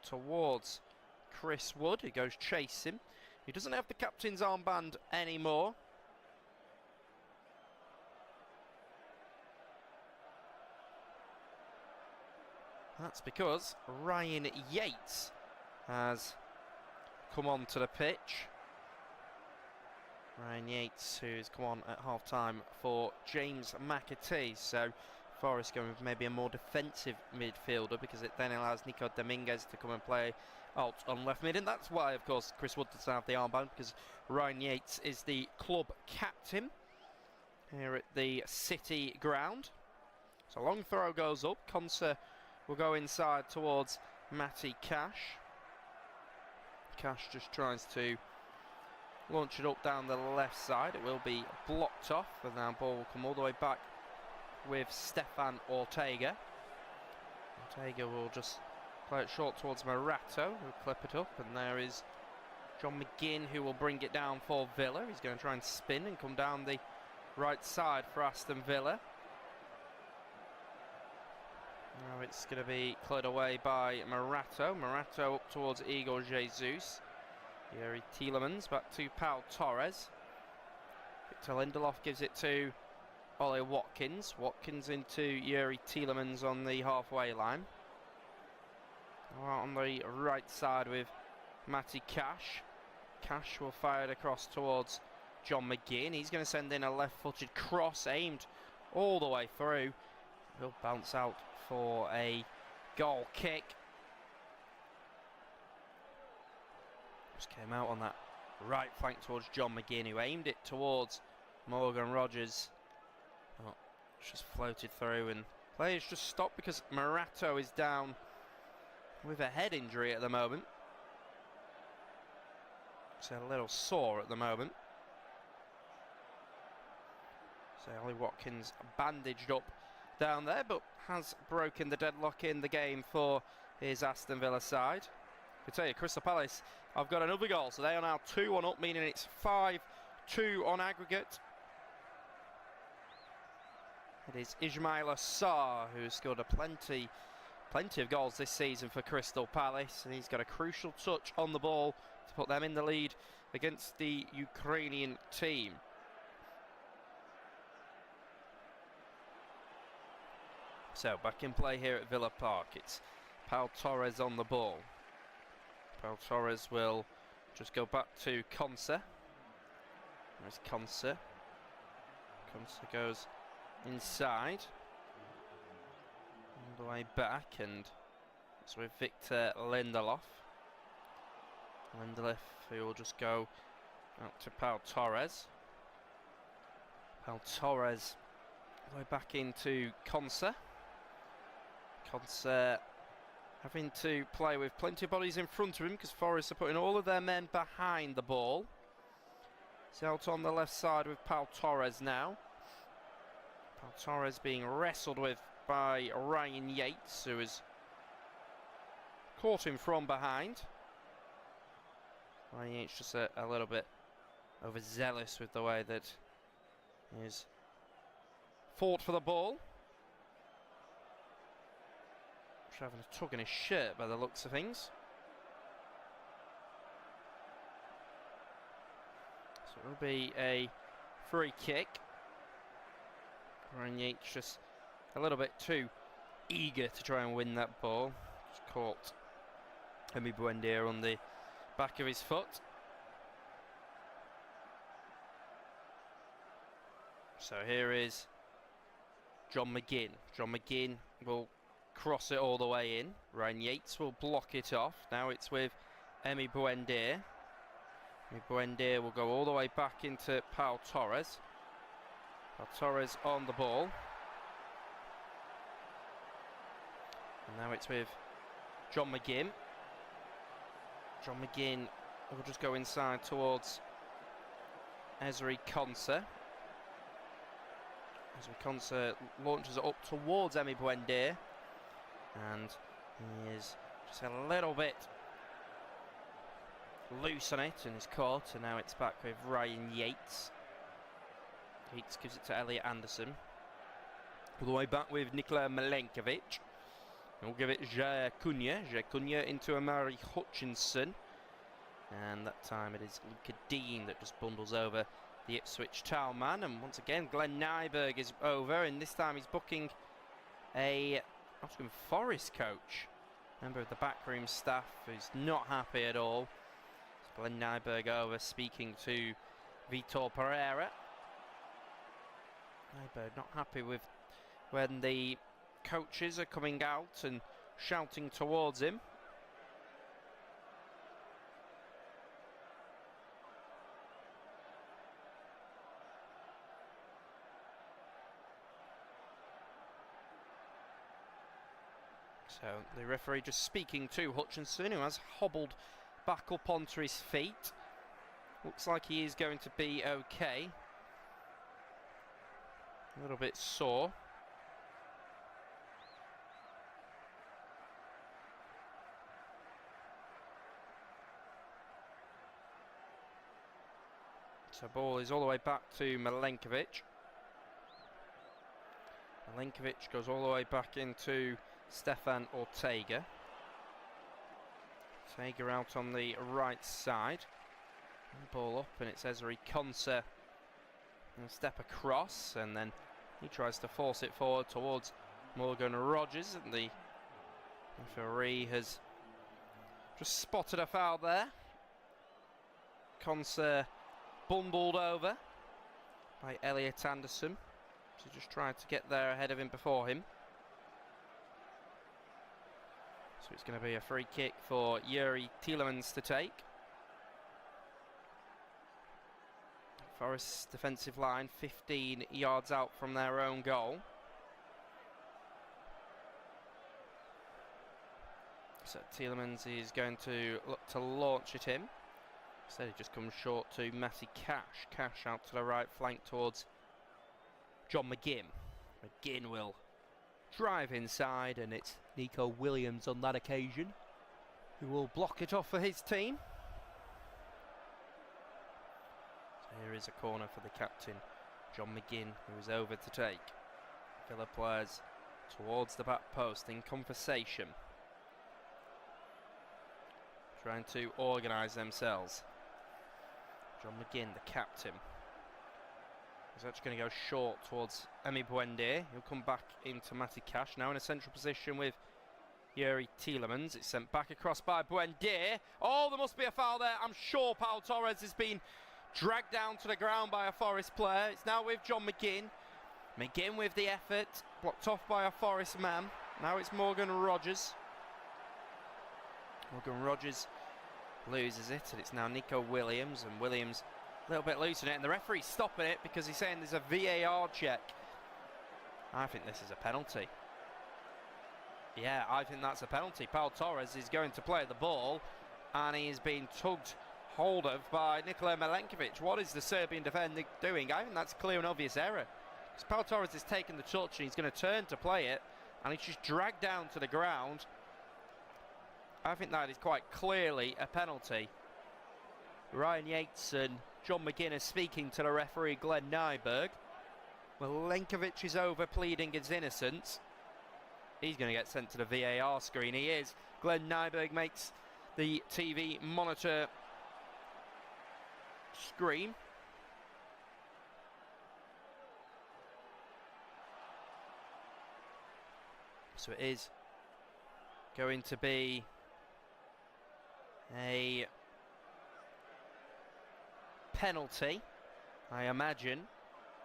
towards Chris Wood, who goes chasing. He doesn't have the captain's armband anymore. That's because Ryan Yates has come onto the pitch. Ryan Yates, who's come on at half-time for James McAtee. So Forest going with maybe a more defensive midfielder, because it then allows Nico Dominguez to come and play out on left mid. And that's why, of course, Chris Wood doesn't have the armband, because Ryan Yates is the club captain here at the City ground. So long throw goes up. Konsa will go inside towards Matty Cash. Cash just tries to launch it up down the left side. It will be blocked off, and now ball will come all the way back with Stefan Ortega. Ortega will just play it short towards Morato, who'll clip it up, and there is John McInn, who will bring it down for Villa. He's going to try and spin and come down the right side for Aston Villa. Now it's going to be cleared away by Morato. Morato up towards Igor Jesus. Yuri Tielemans back to Pau Torres. Victor Lindelof gives it to Ollie Watkins. Watkins into Yuri Tielemans on the halfway line. Out on the right side with Matty Cash. Cash will fire it across towards John McInn. He's going to send in a left-footed cross aimed all the way through. He'll bounce out for a goal kick. Just came out on that right flank towards John McInn, who aimed it towards Morgan Rogers. Oh, it's just floated through, and players just stopped because Morato is down with a head injury at the moment. It's a little sore at the moment. So Ollie Watkins bandaged up down there, but has broken the deadlock in the game for his Aston Villa side. I tell you, Crystal Palace have got another goal, so they are now 2-1 up, meaning it's 5-2 on aggregate. It is Ismail Assar who scored plenty of goals this season for Crystal Palace, and he's got a crucial touch on the ball to put them in the lead against the Ukrainian team. So back in play here at Villa Park. It's Pau Torres on the ball. Pau Torres will just go back to Konsa. There's Konsa. Konsa goes inside. All the way back, and it's with Victor Lindelof. Lindelof, who will just go out to Pau Torres. Pau Torres all the way back into Konsa. Konsa having to play with plenty of bodies in front of him because Forest are putting all of their men behind the ball. He's out on the left side with Pau Torres now. Pau Torres being wrestled with by Ryan Yates, who has caught him from behind. Ryan Yates just a little bit overzealous with the way that he's fought for the ball. He's having a tug in his shirt by the looks of things. So it will be a free kick. Ryan Yates just a little bit too eager to try and win that ball. Just caught Emi Buendia on the back of his foot. So here is John McInn. John McInn will cross it all the way in. Ryan Yates will block it off. Now it's with Emi Buendia. Emi Buendia will go all the way back into Pau Torres. Pau Torres on the ball. And now it's with John McInn. John McInn will just go inside towards Ezri Konsa. Ezri Konsa launches it up towards Emi Buendia. And he is just a little bit loose on it and is caught. And now it's back with Ryan Yates. Yates gives it to Elliot Anderson. All the way back with Nikola Milenkovic. We'll give it Jair Cunha into Amari Hutchinson. And that time it is Luca Dean that just bundles over the Ipswich Town man. And once again, Glenn Nyberg is over. And this time he's booking a Nottingham Forest coach. Member of the backroom staff who's not happy at all. It's Glenn Nyberg over speaking to Vitor Pereira. Nyberg not happy with when the coaches are coming out and shouting towards him. So the referee just speaking to Hutchinson, who has hobbled back up onto his feet. Looks like he is going to be okay. A little bit sore. So ball is all the way back to Milenkovic. Milenkovic goes all the way back into Stefan Ortega. Ortega out on the right side. Ball up and it's Ezri Konsa. And step across and then he tries to force it forward towards Morgan Rogers. And the referee has just spotted a foul there. Konsa bumbled over by Elliot Anderson. So just tried to get there ahead of him before him. So it's going to be a free kick for Yuri Tielemans to take. Forest's defensive line 15 yards out from their own goal. So Tielemans is going to look to launch it in. Instead he just comes short to Matty Cash. Cash out to the right flank towards John McInn. McInn will drive inside and it's Nico Williams on that occasion who will block it off for his team. So here is a corner for the captain, John McInn, who is over to take. Villa players towards the back post in conversation, trying to organise themselves. John McInn, the captain, is actually going to go short towards Emi Buendia. He'll come back into Matty Cash, now in a central position with Yuri Tielemans. It's sent back across by Buendia. Oh, there must be a foul there. I'm sure Paul Torres has been dragged down to the ground by a Forest player. It's now with John McInn. McInn with the effort, blocked off by a Forest man. Now it's Morgan Rogers. Morgan Rogers loses it, and it's now Nico Williams, and Williams a little bit loose in it, and the referee's stopping it because he's saying there's a VAR check. I think this is a penalty. Yeah, I think that's a penalty. Paul Torres is going to play the ball, and he's being tugged hold of by Nikola Milenkovic. What is the Serbian defender doing? I think that's a clear and obvious error. Because Paul Torres has taken the touch, and he's going to turn to play it, and he's just dragged down to the ground. I think that is quite clearly a penalty. Ryan Yates and John McInn are speaking to the referee Glenn Nyberg. Milenkovic is over pleading his innocence. He's going to get sent to the VAR screen. He is. Glenn Nyberg makes the TV monitor scream. So it is going to be a penalty, I imagine.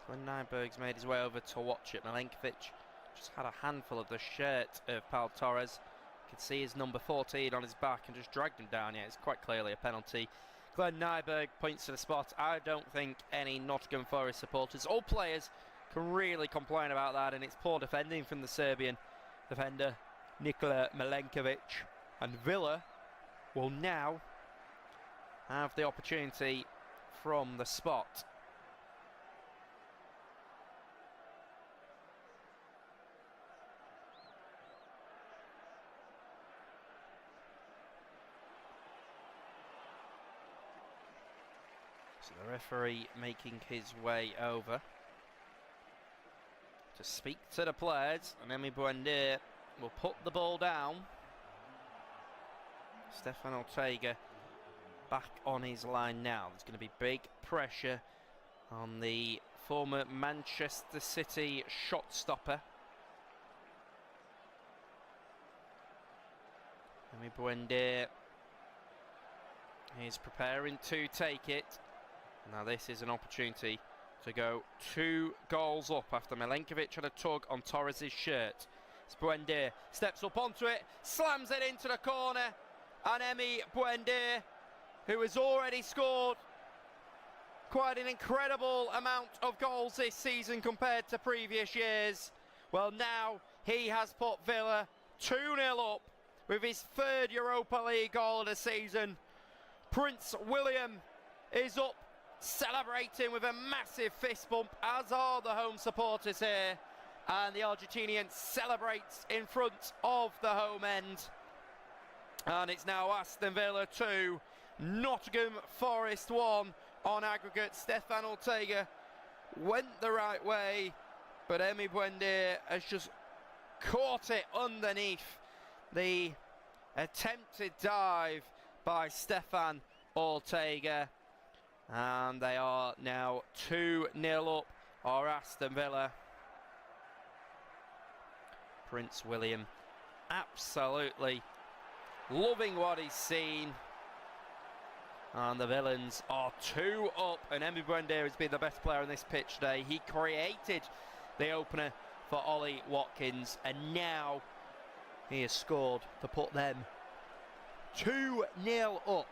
Glenn Nyberg's made his way over to watch it. Milenkovic just had a handful of the shirt of Paul Torres. You can see his number 14 on his back and just dragged him down. Yeah, it's quite clearly a penalty. Glenn Nyberg points to the spot. I don't think any Nottingham Forest supporters or players can really complain about that, and it's poor defending from the Serbian defender Nikola Milenkovic. And Villa will now have the opportunity from the spot. So the referee making his way over to speak to the players, and Emi Buendia will put the ball down. Stefan Ortega back on his line now. There's going to be big pressure on the former Manchester City shot stopper. Emi Buendia is preparing to take it. Now this is an opportunity to go 2 goals up after Milenkovic had a tug on Torres' shirt. It's Buendia, steps up onto it, slams it into the corner, and Emi Buendia, who has already scored quite an incredible amount of goals this season compared to previous years. Well, now he has put Villa 2-0 up with his 3rd Europa League goal of the season. Prince William is up, celebrating with a massive fist bump, as are the home supporters here, and the Argentinian celebrates in front of the home end. And it's now Aston Villa 2, Nottingham Forest 1 on aggregate. Stefan Ortega went the right way, but Emi Buendia has just caught it underneath the attempted dive by Stefan Ortega. And they are now 2-0 up, or Aston Villa. Prince William absolutely loving what he's seen. And the Villains are 2 up, and Emi Buendia has been the best player on this pitch today. He created the opener for Ollie Watkins, and now he has scored to put them 2-0 up.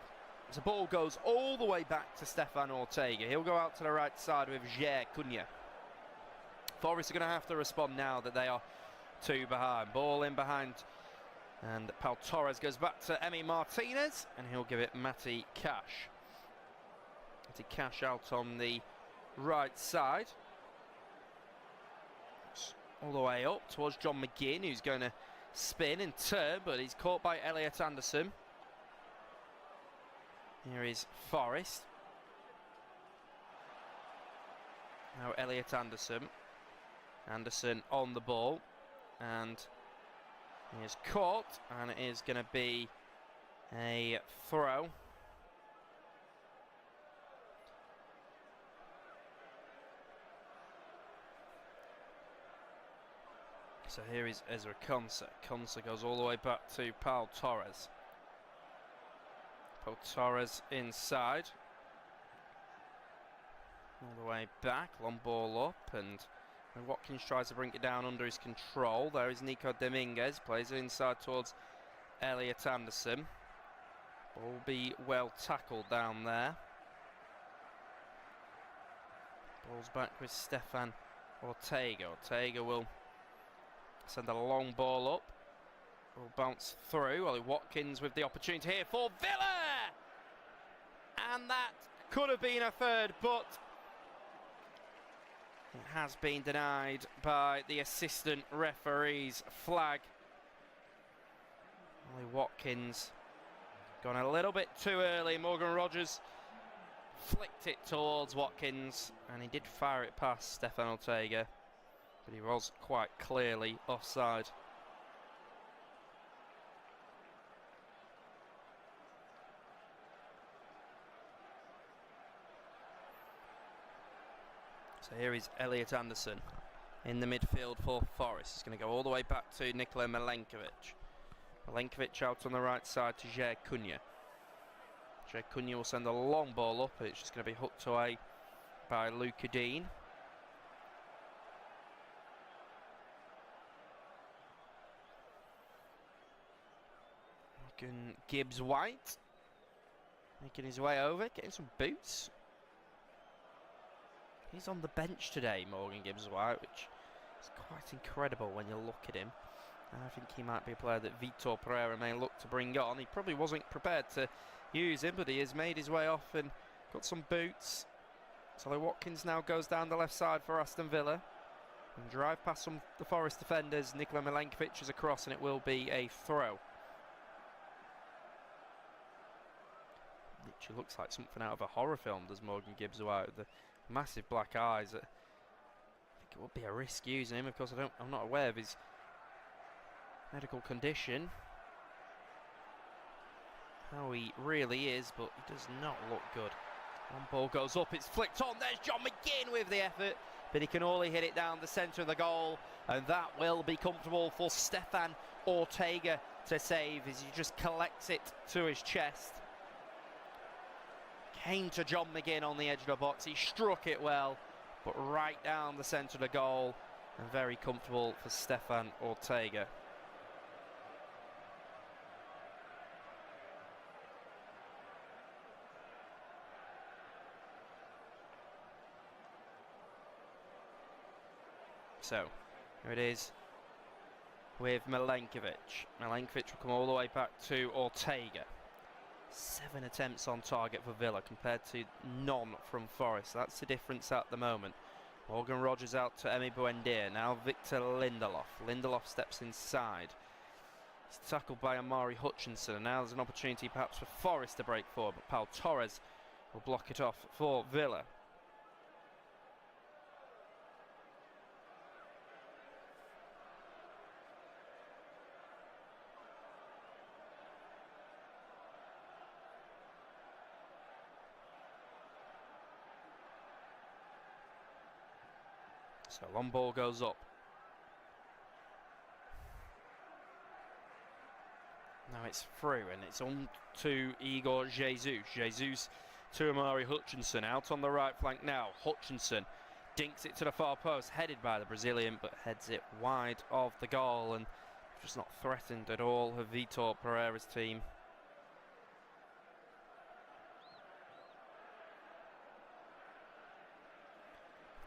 The ball goes all the way back to Stefan Ortega. He'll go out to the right side with Jair Cunha. Forest are going to have to respond now that they are 2 behind. Ball in behind, and Paul Torres goes back to Emi Martinez, and he'll give it Matty Cash. Matty Cash out on the right side. All the way up towards John McInn, who's going to spin and turn, but he's caught by Elliot Anderson. Here is Forest. Now Elliot Anderson. Anderson on the ball, and he is caught, and it is going to be a throw. So here is Ezra Konsa. Konsa goes all the way back to Pau Torres. Pau Torres inside. All the way back, long ball up, and Watkins tries to bring it down under his control. There is Nico Dominguez, plays it inside towards Elliot Anderson. Ball will be well tackled down there. Ball's back with Stefan Ortega. Ortega will send a long ball up. Will bounce through. Ollie Watkins with the opportunity here for Villa! And that could have been a third, but it has been denied by the assistant referee's flag. Ollie Watkins gone a little bit too early. Morgan Rogers flicked it towards Watkins, and he did fire it past Stefan Ortega, but he was quite clearly offside. So here is Elliot Anderson in the midfield for Forest. He's going to go all the way back to Nikola Milenkovic. Milenkovic out on the right side to Jair Cunha. Jair Cunha will send a long ball up. It's just going to be hooked away by Luca Dean. Gibbs White making his way over, getting some boots. He's on the bench today, Morgan Gibbs White, which is quite incredible when you look at him. I think he might be a player that Vitor Pereira may look to bring on. He probably wasn't prepared to use him, but he has made his way off and got some boots. So Watkins now goes down the left side for Aston Villa. And drive past some the Forest defenders. Nikola Milenkovic is across, and it will be a throw. Literally looks like something out of a horror film, does Morgan Gibbs White, with the massive black eyes. I think it would be a risk using him. Of course, I'm not aware of his medical condition, how he really is, but he does not look good. One ball goes up, it's flicked on. There's John McInn with the effort, but he can only hit it down the centre of the goal, and that will be comfortable for Stefan Ortega to save as he just collects it to his chest. Came to John McInn on the edge of the box. He struck it well, but right down the centre of the goal, and very comfortable for Stefan Ortega. So, here it is with Milenkovic. Milenkovic will come all the way back to Ortega. 7 attempts on target for Villa compared to none from Forest. That's the difference at the moment. Morgan Rogers out to Emi Buendia. Now Victor Lindelof. Lindelof steps inside. He's tackled by Amari Hutchinson. And now there's an opportunity perhaps for Forest to break forward, but Pau Torres will block it off for Villa. So long ball goes up. Now it's through, and it's on to Igor Jesus. Jesus to Amari Hutchinson, out on the right flank now. Hutchinson dinks it to the far post, headed by the Brazilian, but heads it wide of the goal, and just not threatened at all of Vitor Pereira's team.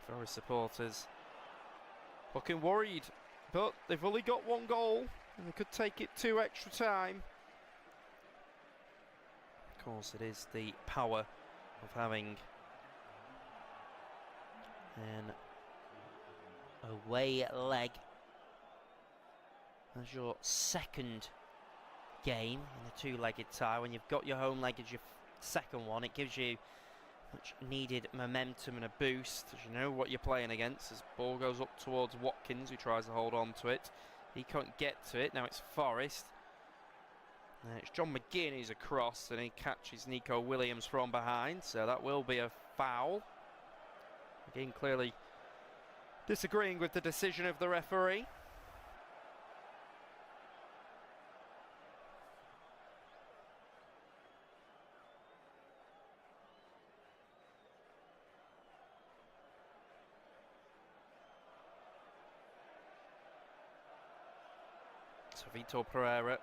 Forest supporters looking worried, but they've only got one goal and they could take it to extra time. Of course, it is the power of having an away leg as your second game in a two-legged tie. When you've got your home leg as your second one, it gives you much needed momentum and a boost, as you know what you're playing against. As ball goes up towards Watkins, who tries to hold on to it. He can't get to it. Now it's Forest. Now it's John McInn who's across, and he catches Nico Williams from behind, so that will be a foul. Again, clearly disagreeing with the decision of the referee. So Vitor Pereira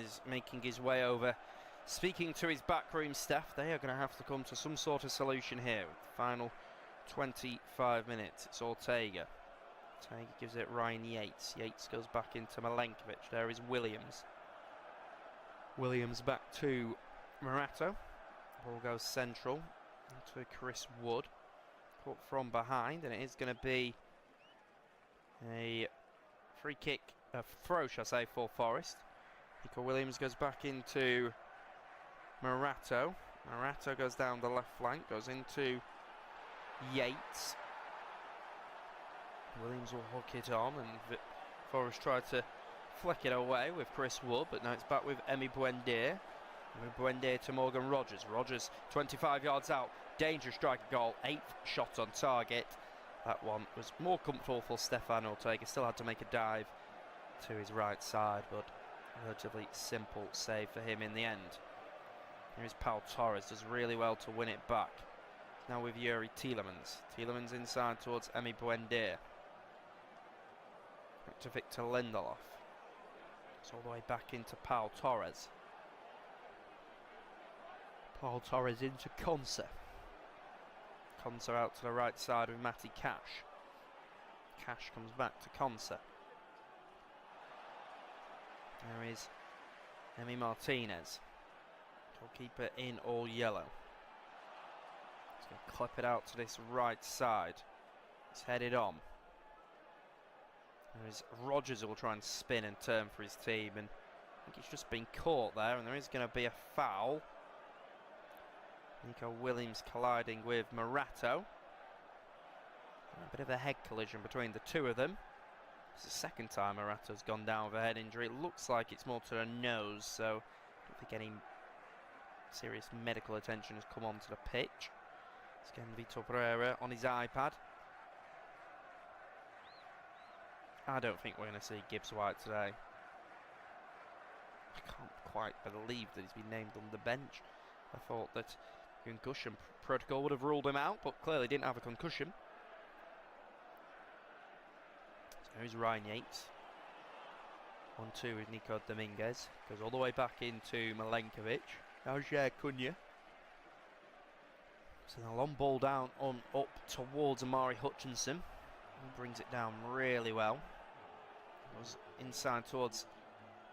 is making his way over, speaking to his backroom staff. They are going to have to come to some sort of solution here with the final 25 minutes. It's Ortega. Ortega gives it Ryan Yates. Yates goes back into Milenkovic. There is Williams. Williams back to Morato. Ball goes central into Chris Wood. Caught from behind, and it is going to be a free kick, a throw, shall I say, for Forest. Nico Williams goes back into Morato. Morato goes down the left flank, goes into Yates. Williams will hook it on, and Forest tried to flick it away with Chris Wood, but now it's back with Emi Buendia. Buendia to Morgan Rogers. Rogers 25 yards out. Dangerous striker goal. 8th shot on target. That one was more comfortable for Stefan Ortega. Still had to make a dive to his right side, but relatively simple save for him in the end. Here's Pau Torres. Does really well to win it back. Now with Yuri Tielemans. Tielemans inside towards Emi Buendia. Back to Victor Lindelof. It's all the way back into Pau Torres. Paul Torres into Consa. Consa out to the right side with Matty Cash. Cash comes back to Consa. There is Emi Martinez. Goalkeeper in all yellow. He's going to clip it out to this right side. It's headed on. There is Rogers who will try and spin and turn for his team, and I think he's just been caught there, and there is going to be a foul. Nico Williams colliding with Morato. A bit of a head collision between the two of them. It's the second time Morato's gone down with a head injury. It looks like it's more to the nose, so I don't think any serious medical attention has come onto the pitch. It's again Vitor Pereira on his iPad. I don't think we're going to see Gibbs White today. I can't quite believe that he's been named on the bench. I thought that concussion protocol would have ruled him out, but clearly didn't have a concussion. So here's Ryan Yates. 1-2 with Nico Dominguez. Goes all the way back into Milenkovic. Now Jair Cunha. So the long ball down on up towards Amari Hutchinson. He brings it down really well. Goes inside towards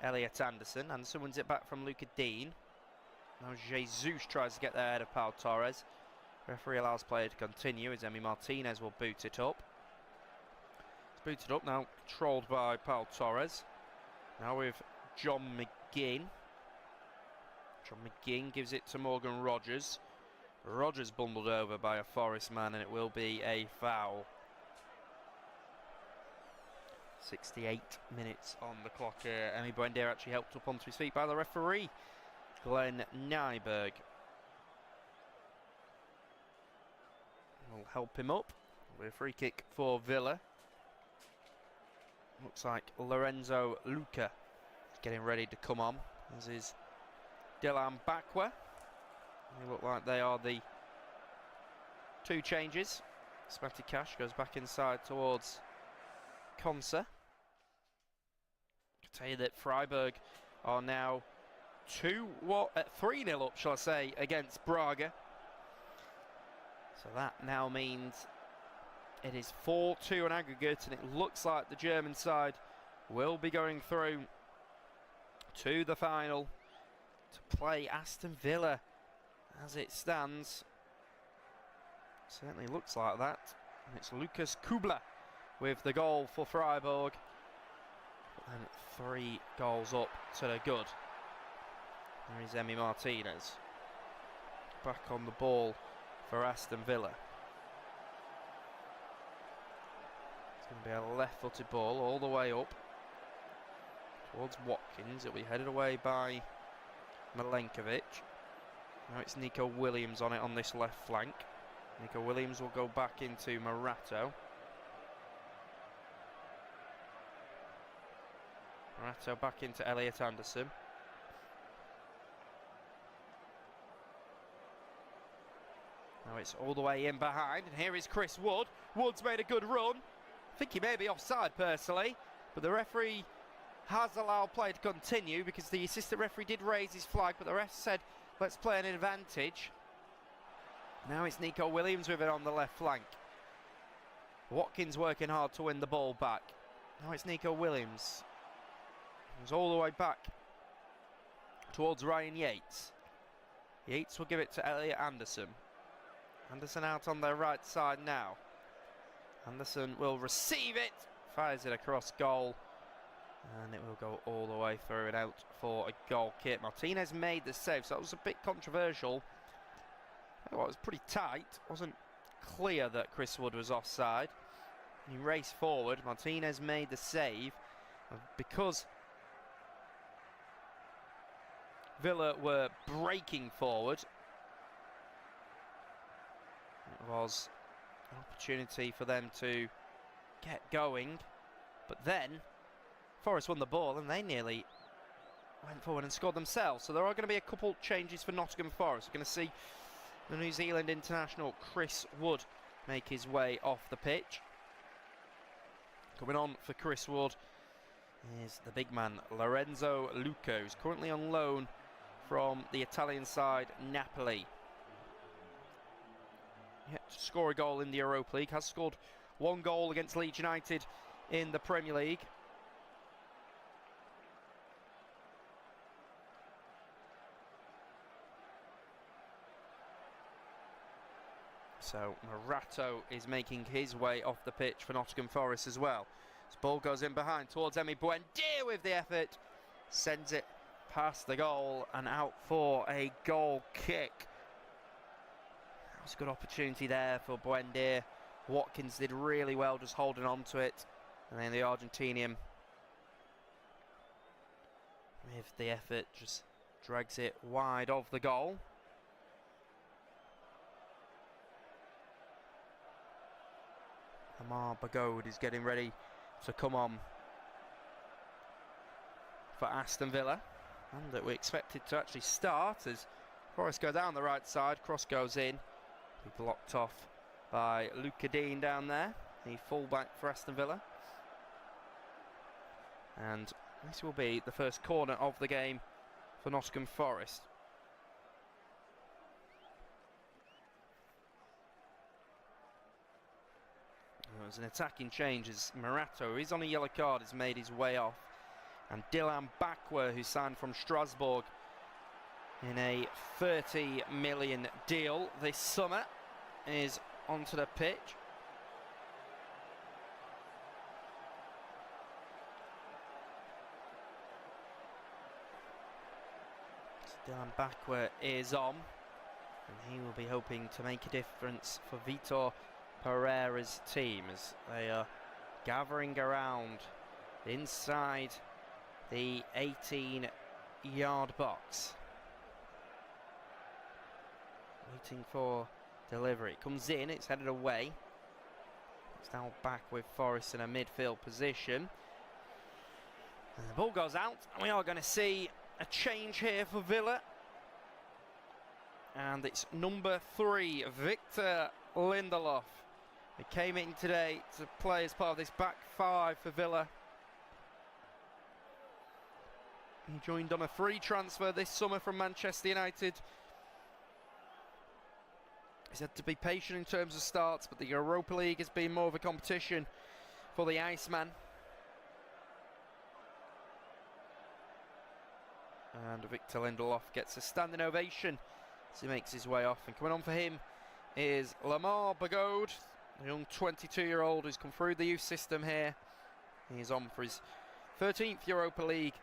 Elliot Anderson. Anderson wins it back from Luca Dean. Now Jesus tries to get there ahead of Pau Torres. Referee allows play to continue as Emi Martinez will boot it up. It's booted up now, controlled by Pau Torres. Now with John McGinn. John McGinn gives it to Morgan Rogers. Rogers bundled over by a Forest man, and it will be a foul. 68 minutes on the clock here. Emi Buendia actually helped up onto his feet by the referee, Glenn Nyberg. Will help him up with a free kick for Villa. Looks like Lorenzo Luca is getting ready to come on. This is Dylan Bakwa. They look like they are the two changes. Smatty Cash goes back inside towards Consa. I can tell you that Freiburg are now 3-0 up, shall I say, against Braga. So that now means it is 4-2 on aggregate, and it looks like the German side will be going through to the final to play Aston Villa. As it stands, certainly looks like that. And it's Lucas Kubler with the goal for Freiburg. And 3 goals up to the good. There is Emi Martinez. Back on the ball for Aston Villa. It's going to be a left-footed ball all the way up towards Watkins. It'll be headed away by Milenkovic. Now it's Nico Williams on it on this left flank. Nico Williams will go back into Morato. Morato back into Elliot Anderson. Now it's all the way in behind, and here is Chris Wood. Wood's made a good run. I think he may be offside personally, but the referee has allowed play to continue because the assistant referee did raise his flag, but the ref said, let's play an advantage. Now it's Nico Williams with it on the left flank. Watkins working hard to win the ball back. Now it's Nico Williams. He's all the way back towards Ryan Yates. Yates will give it to Elliot Anderson. Anderson out on their right side now. Anderson will receive it, fires it across goal, and it will go all the way through and out for a goal kick. Martinez made the save, so that was a bit controversial. Well, it was pretty tight. It wasn't clear that Chris Wood was offside. He raced forward. Martinez made the save. Because Villa were breaking forward, it was an opportunity for them to get going. But then Forest won the ball and they nearly went forward and scored themselves. So there are going to be a couple changes for Nottingham Forest. We're going to see the New Zealand international Chris Wood make his way off the pitch. Coming on for Chris Wood is the big man Lorenzo Luca, who's currently on loan from the Italian side Napoli. Yet to score a goal in the Europa League, has scored one goal against Leeds United in the Premier League. So Morato is making his way off the pitch for Nottingham Forest as well. This ball goes in behind towards Emi Buendia with the effort. Sends it past the goal and out for a goal kick. That was a good opportunity there for Buendia. Watkins did really well just holding on to it. And then the Argentinian, with the effort, just drags it wide of the goal. Amar Bagode is getting ready to come on for Aston Villa, and that we expected to actually start as Forest go down the right side, cross goes in, be blocked off by Luca Dean down there, the fullback for Aston Villa, and this will be the first corner of the game for Nottingham Forest. There's an attacking change as Morato, who's on a yellow card, has made his way off. And Dylan Bakwa, who signed from Strasbourg in a 30 million deal this summer, is onto the pitch. So Dylan Bakwa is on, and he will be hoping to make a difference for Vitor Pereira's team as they are gathering around inside the 18-yard box, waiting for delivery. It comes in, it's headed away. It's now back with Forest in a midfield position. And the ball goes out, and we are going to see a change here for Villa. And it's number 3, Victor Lindelof. He came in today to play as part of this back 5 for Villa. He joined on a free transfer this summer from Manchester United. He's had to be patient in terms of starts, but the Europa League has been more of a competition for the Iceman. And Victor Lindelof gets a standing ovation as he makes his way off. And coming on for him is Lamar Bagode, the young 22-year-old who's come through the youth system here. He's on for his 13th Europa League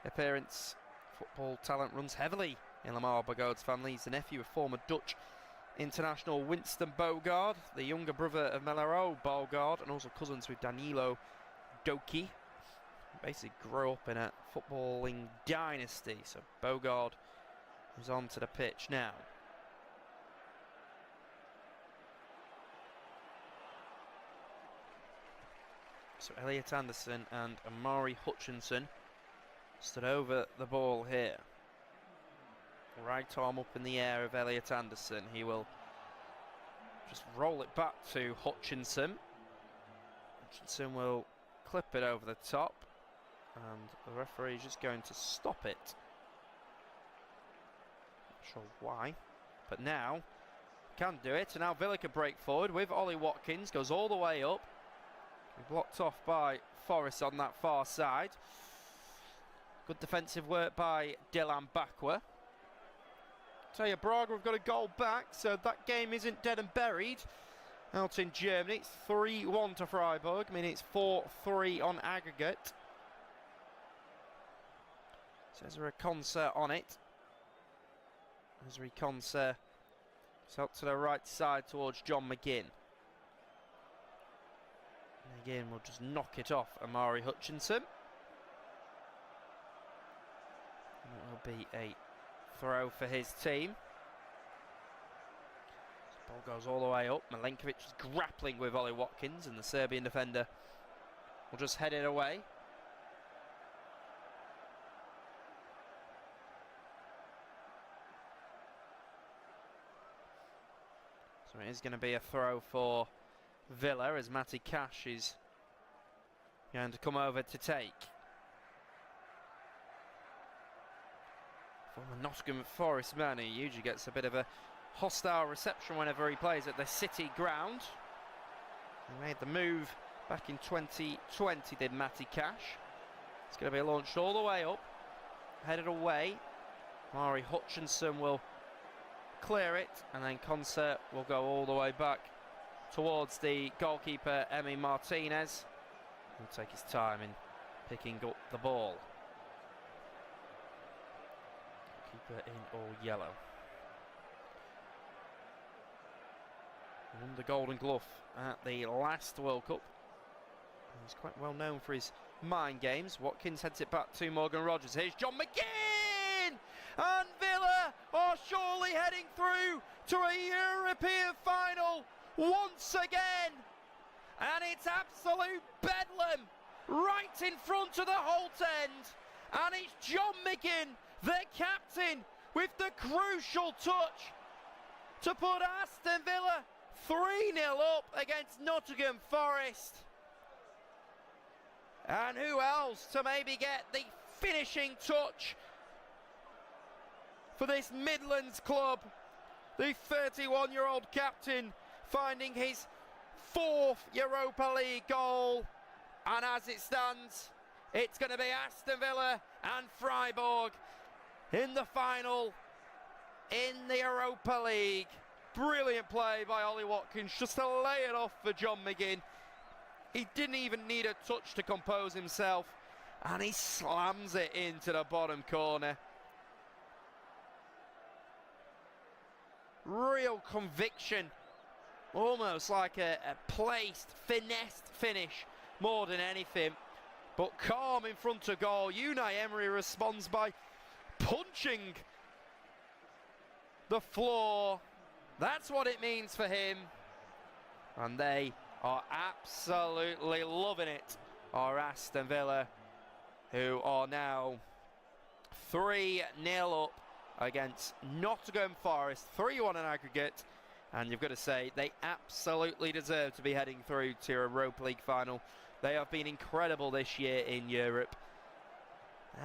appearance. Football talent runs heavily in Lamar Bagode's family. He's the nephew of former Dutch international Winston Bogarde, the younger brother of Melaro Bogarde, and also cousins with Danilo Doki. Basically grew up in a footballing dynasty. So Bogarde is onto the pitch now. So Elliot Anderson and Amari Hutchinson stood over the ball here. Right arm up in the air of Elliot Anderson. He will just roll it back to Hutchinson. Hutchinson will clip it over the top. and the referee is just going to stop it. Not sure why, but now can do it, and now Villa can break forward with Ollie Watkins, goes all the way up. Blocked off by Forrest on that far side. Good defensive work by Dylan Bakwa. Tell you, Braga have got a goal back, so that game isn't dead and buried. Out in Germany, it's 3-1 to Freiburg. I mean, it's 4-3 on aggregate. Cesare Concer on it. Cesare Concer. It's out to the right side towards John McInn. And again, we'll just knock it off Amari Hutchinson. And it will be a throw for his team. Ball goes all the way up. Milenkovic is grappling with Ollie Watkins, and the Serbian defender will just head it away. So it is going to be a throw for Villa as Matty Cash is going to come over to take. Former Nottingham Forest man, he usually gets a bit of a hostile reception whenever he plays at the City ground. He made the move back in 2020, did Matty Cash. It's going to be launched all the way up, headed away. Mari Hutchinson will clear it, and then Concert will go all the way back towards the goalkeeper, Emi Martinez. He'll take his time in picking up the ball. Keeper in all yellow. Won the Golden Glove at the last World Cup. He's quite well known for his mind games. Watkins heads it back to Morgan Rogers. Here's John McInn! And Villa are surely heading through to a European final once again. And it's absolute bedlam right in front of the Holt end. And it's John McInn, the captain, with the crucial touch to put Aston Villa 3-0 up against Nottingham Forest. And who else to maybe get the finishing touch for this Midlands club? The 31-year-old captain finding his 4th Europa League goal. And as it stands, it's going to be Aston Villa and Freiburg in the final in the Europa League. Brilliant play by Ollie Watkins just to lay it off for John McInn. He didn't even need a touch to compose himself, and he slams it into the bottom corner. Real conviction, almost like a placed, finessed finish more than anything. But calm in front of goal. Unai Emery responds by punching the floor. That's what it means for him. And they are absolutely loving it, are Aston Villa, who are now 3-0 up against Nottingham Forest, 3-1 in aggregate. And you've got to say, they absolutely deserve to be heading through to a Europa League final. They have been incredible this year in Europe.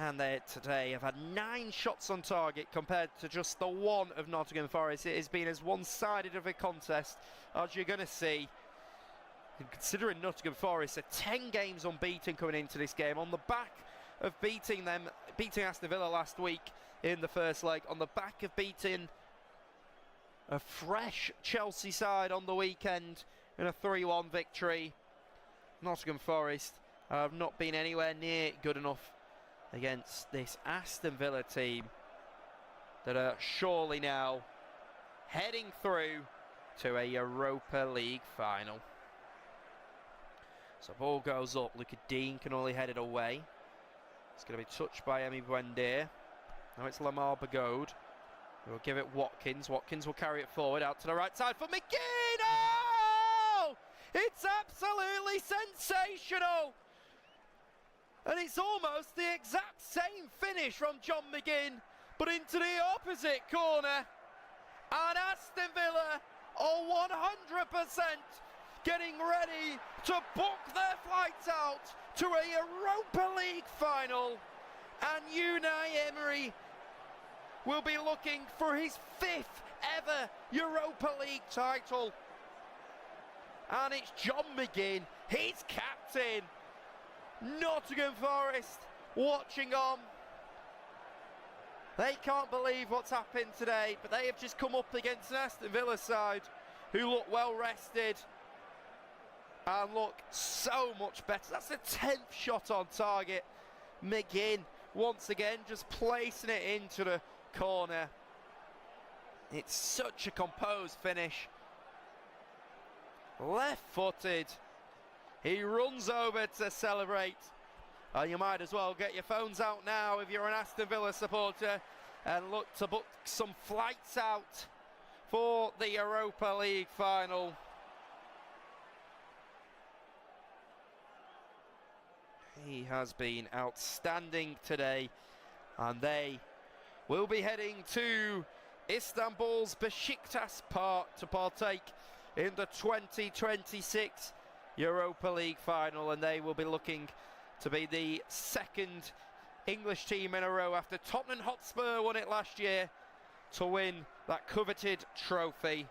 And they today have had 9 shots on target compared to just the 1 of Nottingham Forest. It has been as one-sided of a contest as you're going to see. And considering Nottingham Forest are 10 games unbeaten coming into this game, on the back of beating Aston Villa last week in the first leg, on the back of beating a fresh Chelsea side on the weekend in a 3-1 victory. Nottingham Forest have not been anywhere near good enough against this Aston Villa team that are surely now heading through to a Europa League final. So ball goes up, Luca Dean can only head it away. It's going to be touched by Emi Buendia. Now it's Lamar Bagode. We'll give it Watkins. Watkins will carry it forward out to the right side for McInn. Oh! It's absolutely sensational. And it's almost the exact same finish from John McInn, but into the opposite corner. And Aston Villa are 100% getting ready to book their flights out to a Europa League final, and Unai Emery will be looking for his 5th ever Europa League title. And it's John McInn, his captain. Nottingham Forest watching on. They can't believe what's happened today, but they have just come up against an Aston Villa side who look well rested and look so much better. That's the 10th shot on target. McInn once again just placing it into the corner. It's such a composed finish. Left-footed. He runs over to celebrate. You might as well get your phones out now if you're an Aston Villa supporter and look to book some flights out for the Europa League final. He has been outstanding today, and they will be heading to Istanbul's Besiktas Park to partake in the 2026 Europa League final, and they will be looking to be the 2nd English team in a row after Tottenham Hotspur won it last year to win that coveted trophy.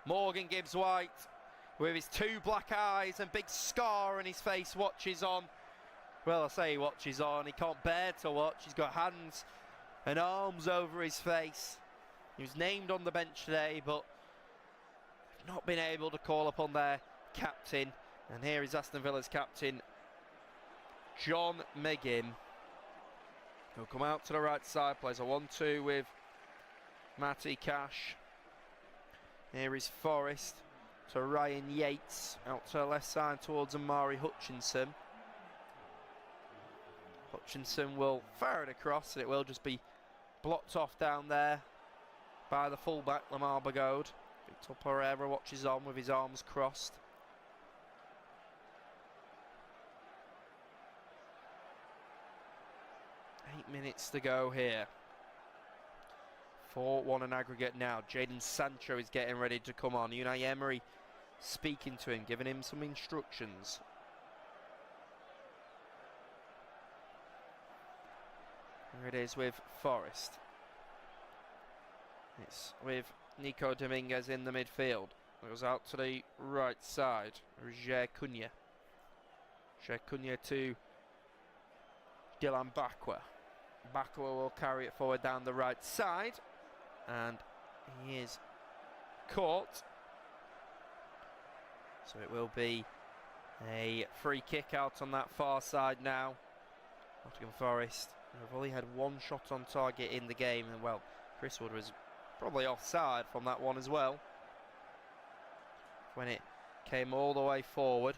Morgan Gibbs-White, with his 2 black eyes and big scar on his face, watches on. Well, I say he watches on, he can't bear to watch. He's got hands and arms over his face. He was named on the bench today, but not been able to call upon their captain. And here is Aston Villa's captain, John McInn. He'll come out to the right side, plays a 1-2 with Matty Cash. Here is Forrest to Ryan Yates, out to the left side towards Amari Hutchinson. Hutchinson will fire it across, and it will just be blocked off down there by the fullback, Lamar Bagode. Victor Pereira watches on with his arms crossed. 8 minutes to go here. 4-1 in aggregate now. Jadon Sancho is getting ready to come on. Unai Emery speaking to him, giving him some instructions. Here it is with Forrest. It's with Nico Dominguez in the midfield. It goes out to the right side. Roger Cunha. Roger Cunha to Dylan Bakwa. Bakwa will carry it forward down the right side. And he is caught. So it will be a free kick out on that far side now. Nottingham Forest have only had 1 shot on target in the game, and well, Chris Wood was probably offside from that one as well when it came all the way forward.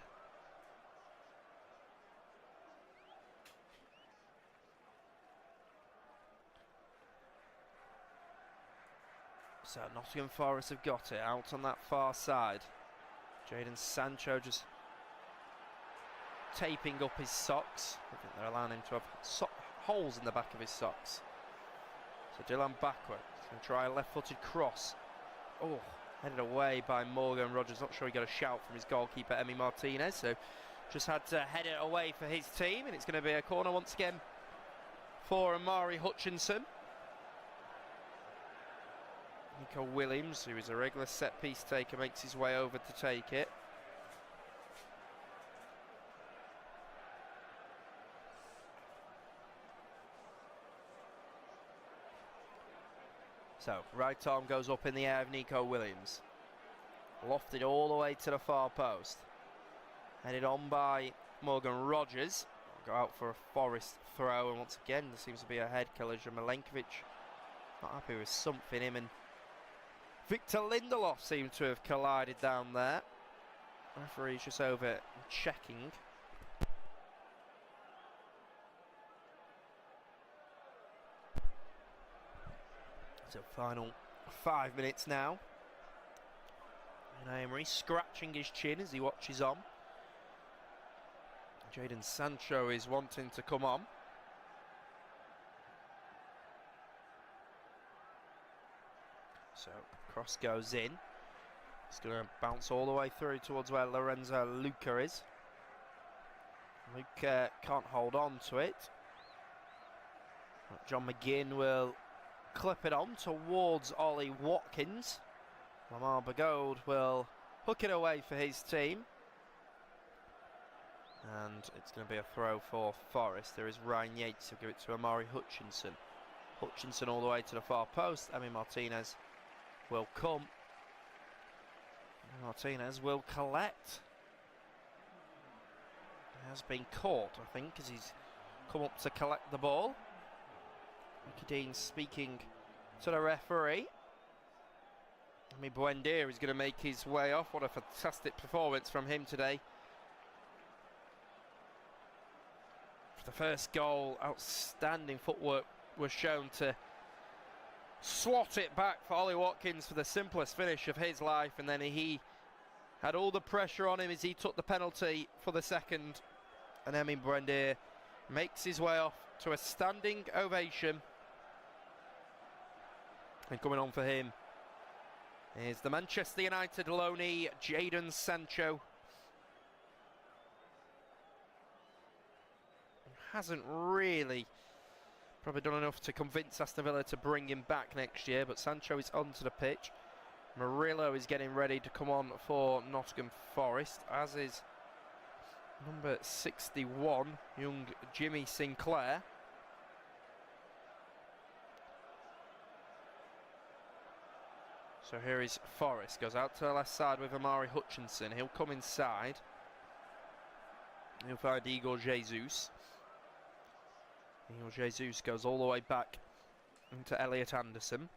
So Nottingham Forest have got it out on that far side. Jadon Sancho just taping up his socks. I think they're allowing him to have holes in the back of his socks. So Dylan Bakwa going to try a left-footed cross. Oh, headed away by Morgan Rogers. Not sure he got a shout from his goalkeeper, Emi Martinez. So just had to head it away for his team. And it's going to be a corner once again for Amari Hutchinson. Nico Williams, who is a regular set-piece taker, makes his way over to take it. So, right arm goes up in the air of Nico Williams. Lofted all the way to the far post. Headed on by Morgan Rogers. Go out for a Forest throw, and once again there seems to be a head collision. Milenkovic not happy with something. Him and Victor Lindelof seem to have collided down there. Referee's just over checking. So final 5 minutes now. And Emery scratching his chin as he watches on. Jadon Sancho is wanting to come on. So cross goes in. It's going to bounce all the way through towards where Lorenzo Luca is. Luca can't hold on to it. John McInn will clip it on towards Ollie Watkins. Lamar Bagold will hook it away for his team. And it's going to be a throw for Forest. There is Ryan Yates who'll give it to Amari Hutchinson. Hutchinson all the way to the far post. Emi Martinez will come. Martinez will collect. He has been caught, I think, as he's come up to collect the ball. Mickey Dean speaking to the referee. I mean, Buendia is going to make his way off. What a fantastic performance from him today. For the first goal, outstanding footwork was shown to swat it back for Ollie Watkins for the simplest finish of his life, and then he had all the pressure on him as he took the penalty for the second, and Emin Buendia makes his way off to a standing ovation. And coming on for him is the Manchester United loanee Jadon Sancho. Hasn't really probably done enough to convince Aston Villa to bring him back next year, but Sancho is onto the pitch. Murillo is getting ready to come on for Nottingham Forest, as is number 61, young Jimmy Sinclair. So here is Forest, goes out to the left side with Amari Hutchinson. He'll come inside. He'll find Igor Jesus. Igor Jesus goes all the way back into Elliot Anderson.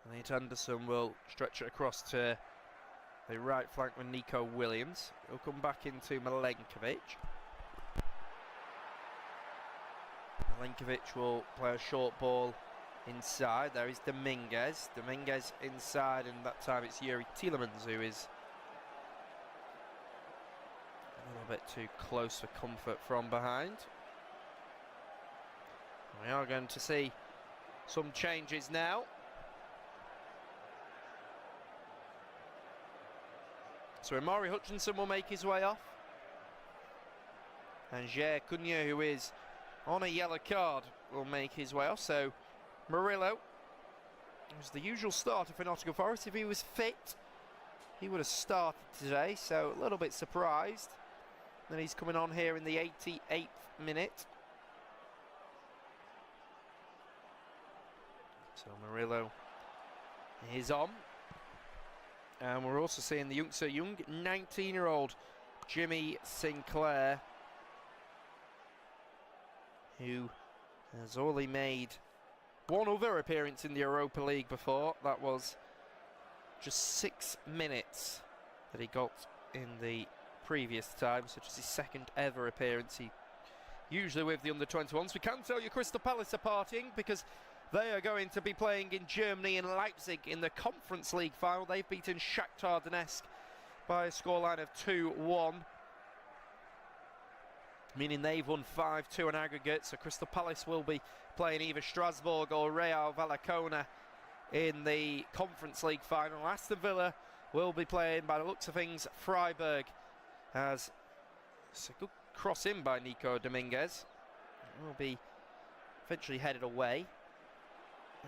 Elliot Anderson will stretch it across to the right flank with Nico Williams. He'll come back into Milenkovic. Milenkovic will play a short ball inside. There is Dominguez. Dominguez inside, and that time it's Yuri Tielemans who is a little bit too close for comfort from behind. We are going to see some changes now. So Amari Hutchinson will make his way off, and Jair Cunha, who is on a yellow card, will make his way off. So Murillo was the usual starter for Nottingham Forest. If he was fit, he would have started today, so a little bit surprised that he's coming on here in the 88th minute. So Murillo is on. And we're also seeing the young 19-year-old Jimmy Sinclair, who has only made one other appearance in the Europa League before. That was just 6 minutes that he got in the previous time, so just his second ever appearance. He usually with the under-21s. We can tell you Crystal Palace are partying because they are going to be playing in Germany in Leipzig in the Conference League final. They've beaten Shakhtar Donetsk by a scoreline of 2-1. Meaning they've won 5-2 on aggregate. So Crystal Palace will be playing either Strasbourg or Real Vallecano in the Conference League final. Aston Villa will be playing, by the looks of things, Freiburg. As it's a good cross in by Nico Dominguez. It will be eventually headed away.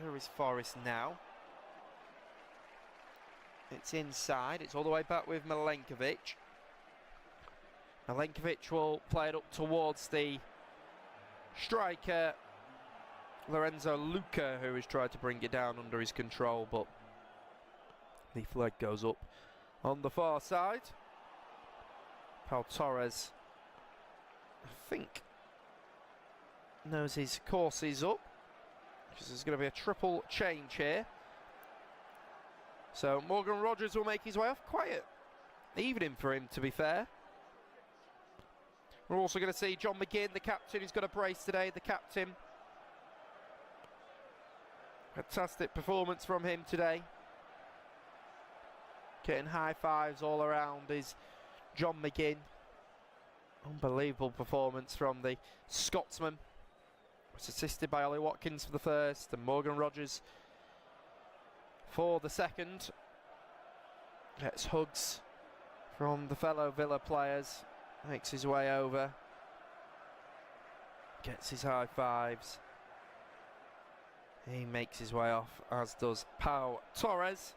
Here is Forest now. It's inside. It's all the way back with Milenkovic. Milenkovic will play it up towards the striker, Lorenzo Luca, who has tried to bring it down under his control, but the flag goes up on the far side. Pau Torres, I think, knows his course is up, because there's going to be a triple change here. So Morgan Rogers will make his way off. Quiet evening for him, to be fair. We're also going to see John McInn, the captain, who's got a brace today, the captain. Fantastic performance from him today. Getting high fives all around is John McInn. Unbelievable performance from the Scotsman. Was assisted by Ollie Watkins for the first and Morgan Rogers for the second. Gets hugs from the fellow Villa players. Makes his way over. Gets his high fives. He makes his way off, as does Pau Torres.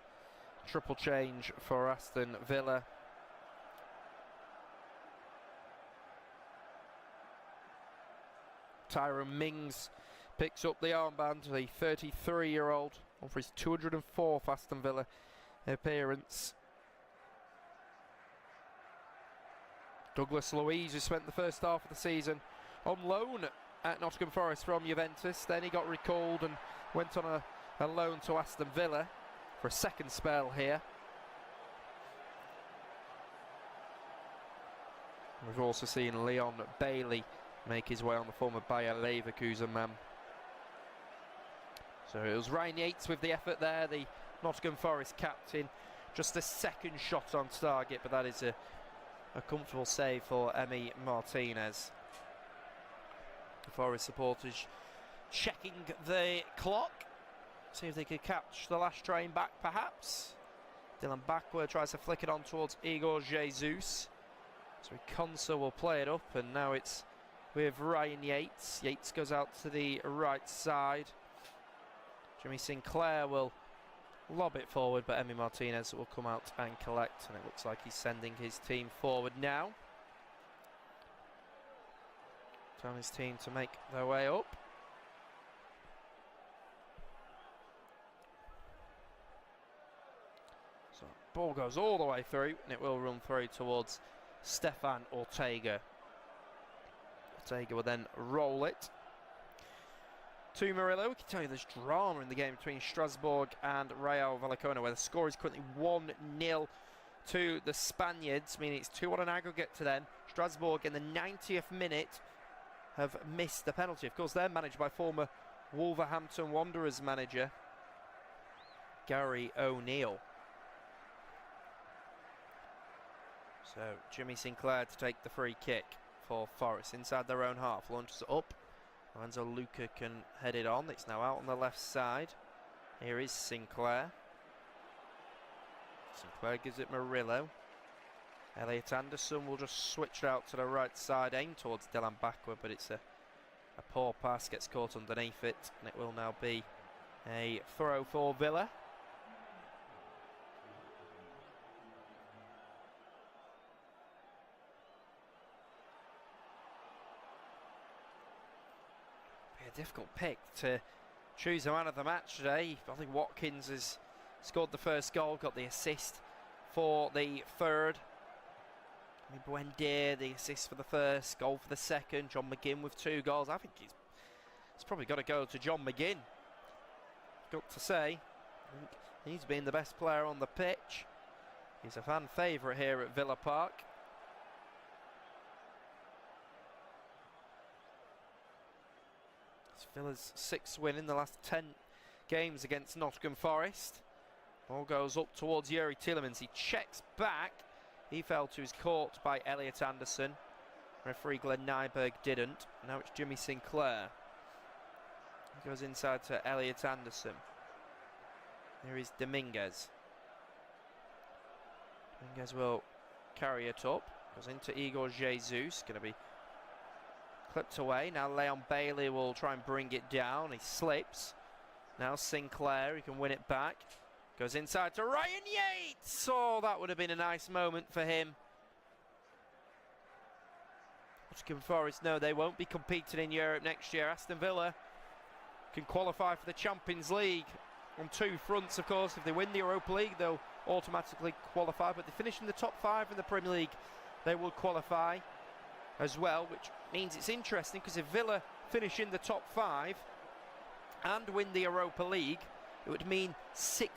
Triple change for Aston Villa. Tyrone Mings picks up the armband, the 33-year-old, on for his 204th Aston Villa appearance. Douglas Luiz, who spent the first half of the season on loan at Nottingham Forest from Juventus, then he got recalled and went on a loan to Aston Villa for a second spell here. We've also seen Leon Bailey make his way on the former Bayer Leverkusen man. So it was Ryan Yates with the effort there, the Nottingham Forest captain. Just a second shot on target, but that is a comfortable save for Emi Martinez. The Forest supporters checking the clock, see if they could catch the last train back perhaps. Dylan backward tries to flick it on towards Igor Jesus. So Consa will play it up, and now it's with Ryan Yates. Yates goes out to the right side. Jimmy Sinclair will lob it forward, but Emi Martinez will come out and collect, and it looks like he's sending his team forward now. Telling his team to make their way up. So ball goes all the way through, and it will run through towards Stefan Ortega. Ortega will then roll it to Murillo. We can tell you there's drama in the game between Strasbourg and Rayo Vallecano, where the score is currently 1-0 to the Spaniards, meaning it's 2-1 an aggregate to them. Strasbourg in the 90th minute have missed the penalty. Of course, they're managed by former Wolverhampton Wanderers manager Gary O'Neill. So Jimmy Sinclair to take the free kick for Forest inside their own half. Launches it up. Lorenzo Luca can head it on. It's now out on the left side. Here is Sinclair. Sinclair gives it Murillo. Elliot Anderson will just switch it out to the right side, aim towards Dylan backward, but it's a poor pass, gets caught underneath it, and it will now be a throw for Villa. Be a difficult pick to choose a man of the match today. I think Watkins has scored the first goal, got the assist for the third. Buendia, the assist for the first, goal for the second. John McInn with 2 goals. I think it's probably got to go to John McInn. Got to say, I think he's been the best player on the pitch. He's a fan favourite here at Villa Park. It's Villa's 6th win in the last 10 games against Nottingham Forest. Ball goes up towards Yuri Tielemans. He checks back. He fell to his caught by Elliot Anderson. Referee Glenn Nyberg didn't. Now it's Jimmy Sinclair. He goes inside to Elliot Anderson. Here is Dominguez. Dominguez will carry it up. Goes into Igor Jesus. Going to be clipped away. Now Leon Bailey will try and bring it down. He slips. Now Sinclair. He can win it back. Goes inside to Ryan Yates. Oh, that would have been a nice moment for him. Nottingham Forest, no, they won't be competing in Europe next year. Aston Villa can qualify for the Champions League on 2 fronts, of course. If they win the Europa League, they'll automatically qualify. But they finish in the top 5 in the Premier League, they will qualify as well, which means it's interesting, because if Villa finish in the top 5 and win the Europa League, it would mean 6